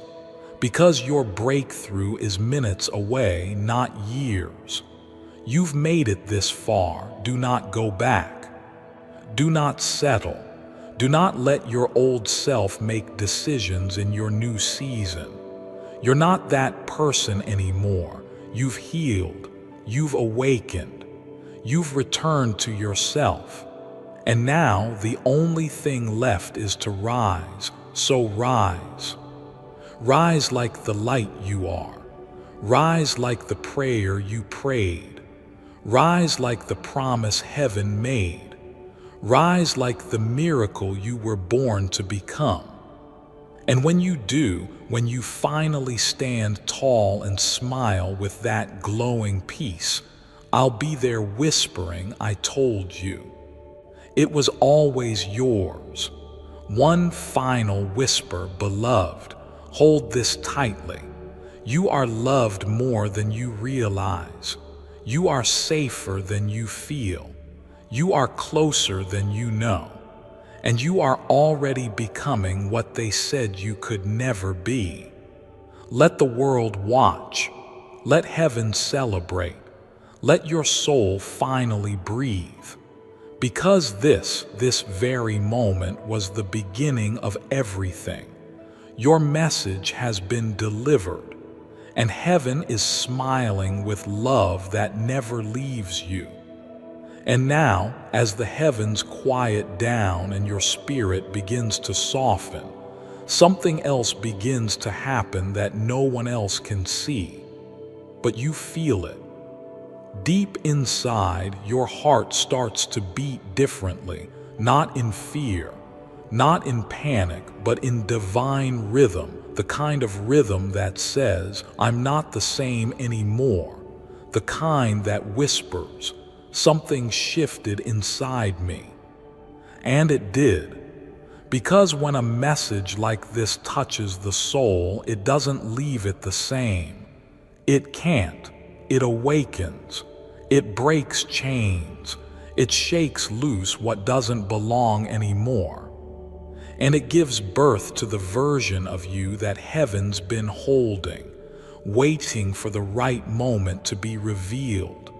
Because your breakthrough is minutes away, not years. You've made it this far. Do not go back. Do not settle. Do not let your old self make decisions in your new season. You're not that person anymore. You've healed. You've awakened. You've returned to yourself. And now the only thing left is to rise. So rise. Rise like the light you are. Rise like the prayer you prayed. Rise like the promise heaven made. Rise like the miracle you were born to become. And when you do, when you finally stand tall and smile with that glowing peace, I'll be there whispering, I told you. It was always yours. One final whisper, beloved, hold this tightly. You are loved more than you realize. You are safer than you feel. You are closer than you know. And you are already becoming what they said you could never be. Let the world watch. Let heaven celebrate. Let your soul finally breathe. Because this very moment was the beginning of everything. Your message has been delivered, and heaven is smiling with love that never leaves you. And now, as the heavens quiet down and your spirit begins to soften, something else begins to happen that no one else can see. But you feel it. Deep inside, your heart starts to beat differently, not in fear, not in panic, but in divine rhythm, the kind of rhythm that says, I'm not the same anymore, the kind that whispers, something shifted inside me. And it did. Because when a message like this touches the soul, it doesn't leave it the same. It can't. It awakens. It breaks chains. It shakes loose what doesn't belong anymore. And it gives birth to the version of you that heaven's been holding, waiting for the right moment to be revealed.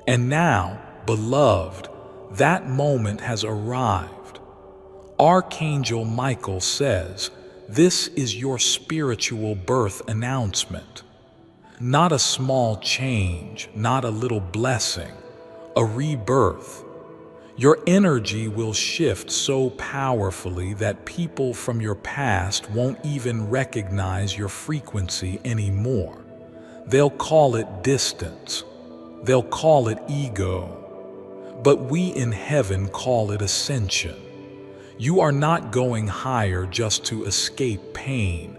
And now, beloved, that moment has arrived. Archangel Michael says, this is your spiritual birth announcement. Not a small change, not a little blessing, a rebirth. Your energy will shift so powerfully that people from your past won't even recognize your frequency anymore. They'll call it distance. They'll call it ego. But we in heaven call it ascension. You are not going higher just to escape pain.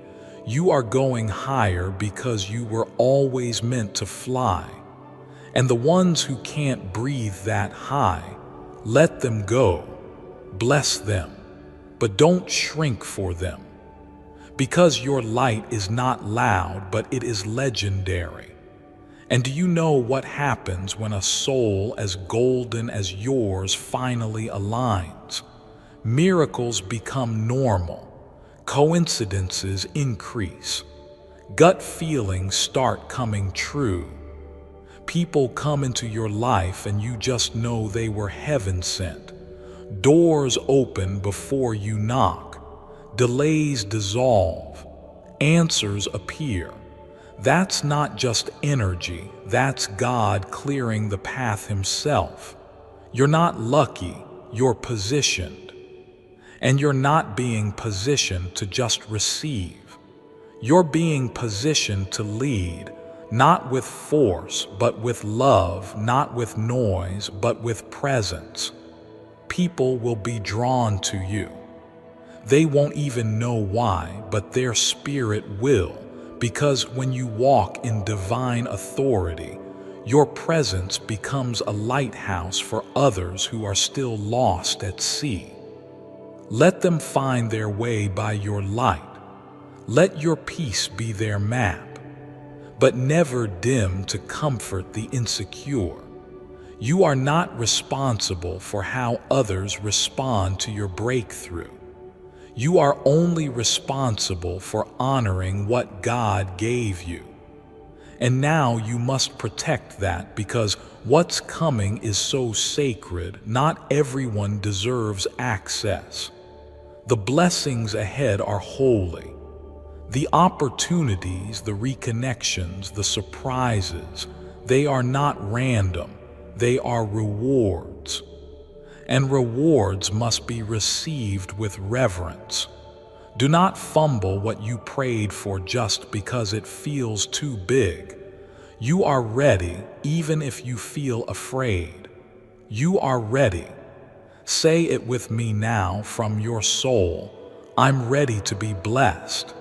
You are going higher because you were always meant to fly. And the ones who can't breathe that high, let them go. Bless them, but don't shrink for them. Because your light is not loud, but it is legendary. And do you know what happens when a soul as golden as yours finally aligns? Miracles become normal. Coincidences increase. Gut feelings start coming true. People come into your life and you just know they were heaven sent. Doors open before you knock. Delays dissolve. Answers appear. That's not just energy, that's God clearing the path himself. You're not lucky, you're positioned. And you're not being positioned to just receive. You're being positioned to lead. Not with force, but with love, not with noise, but with presence. People will be drawn to you. They won't even know why, but their spirit will, because when you walk in divine authority, your presence becomes a lighthouse for others who are still lost at sea. Let them find their way by your light. Let your peace be their map. But never dim to comfort the insecure. You are not responsible for how others respond to your breakthrough. You are only responsible for honoring what God gave you. And now you must protect that because what's coming is so sacred, not everyone deserves access. The blessings ahead are holy. The opportunities, the reconnections, the surprises, they are not random, they are rewards. And rewards must be received with reverence. Do not fumble what you prayed for just because it feels too big. You are ready even if you feel afraid. You are ready. Say it with me now from your soul. I'm ready to be blessed.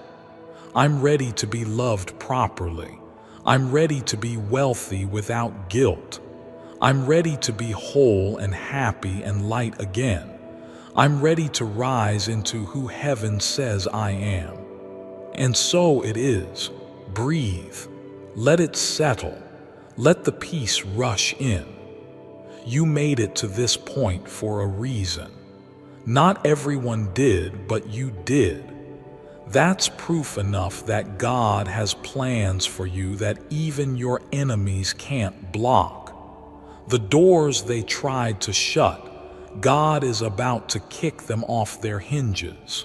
I'm ready to be loved properly. I'm ready to be wealthy without guilt. I'm ready to be whole and happy and light again. I'm ready to rise into who heaven says I am. And so it is. Breathe. Let it settle. Let the peace rush in. You made it to this point for a reason. Not everyone did, but you did. That's proof enough that God has plans for you that even your enemies can't block. The doors they tried to shut, God is about to kick them off their hinges.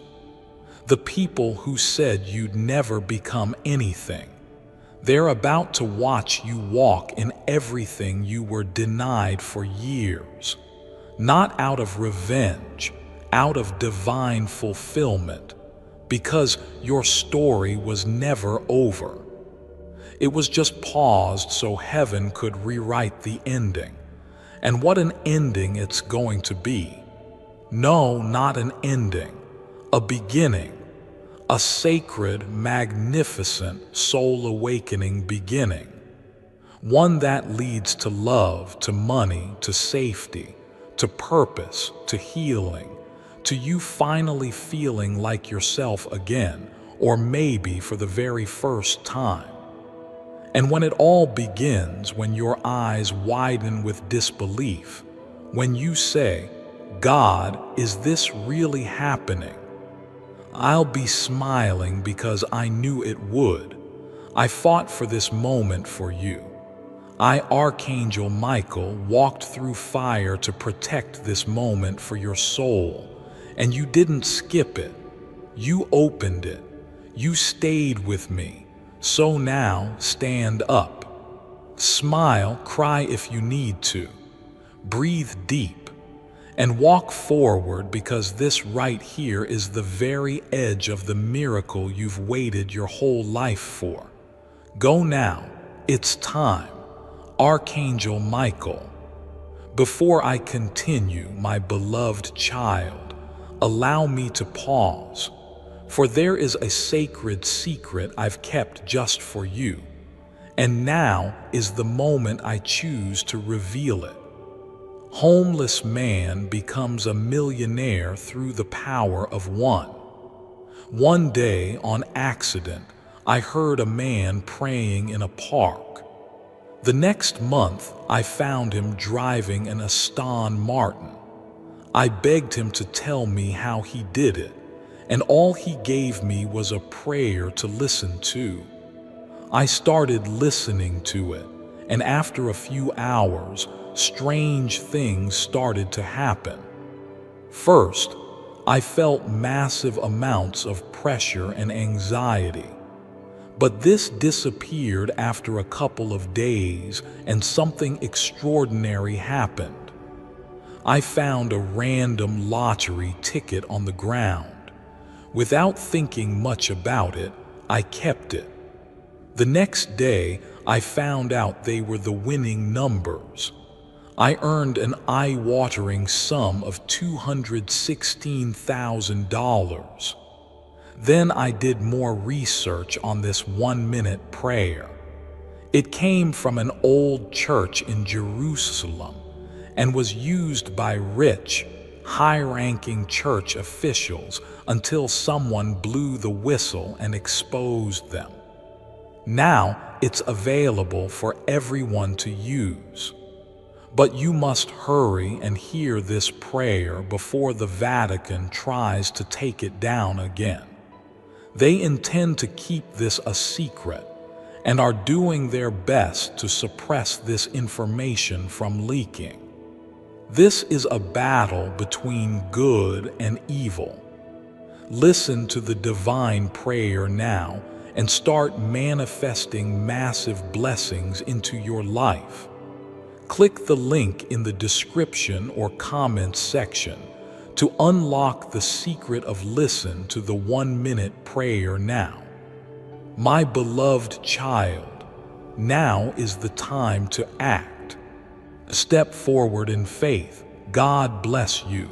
The people who said you'd never become anything, they're about to watch you walk in everything you were denied for years. Not out of revenge, out of divine fulfillment. Because your story was never over. It was just paused so heaven could rewrite the ending. And what an ending it's going to be. No, not an ending. A beginning. A sacred, magnificent, soul-awakening beginning. One that leads to love, to money, to safety, to purpose, to healing, to you finally feeling like yourself again, or maybe for the very first time. And when it all begins, when your eyes widen with disbelief, when you say, God, is this really happening? I'll be smiling because I knew it would. I fought for this moment for you. I, Archangel Michael, walked through fire to protect this moment for your soul. And you didn't skip it. You opened it. You stayed with me. So now stand up. Smile, cry if you need to. Breathe deep and walk forward, because this right here is the very edge of the miracle you've waited your whole life for. Go now. It's time. Archangel Michael. Before I continue, my beloved child, allow me to pause, for there is a sacred secret I've kept just for you, and now is the moment I choose to reveal it. Homeless man becomes a millionaire through the power of one. One day, on accident, I heard a man praying in a park. The next month, I found him driving an Aston Martin. I begged him to tell me how he did it, and all he gave me was a prayer to listen to. I started listening to it, and after a few hours, strange things started to happen. First, I felt massive amounts of pressure and anxiety. But this disappeared after a couple of days, and something extraordinary happened. I found a random lottery ticket on the ground. Without thinking much about it, I kept it. The next day, I found out they were the winning numbers. I earned an eye-watering sum of $216,000. Then I did more research on this 1-minute prayer. It came from an old church in Jerusalem and was used by rich, high-ranking church officials until someone blew the whistle and exposed them. Now it's available for everyone to use. But you must hurry and hear this prayer before the Vatican tries to take it down again. They intend to keep this a secret and are doing their best to suppress this information from leaking. This is a battle between good and evil. Listen to the divine prayer now and start manifesting massive blessings into your life. Click the link in the description or comments section to unlock the secret of listen to the 1-minute prayer now. My beloved child, now is the time to act. Step forward in faith. God bless you.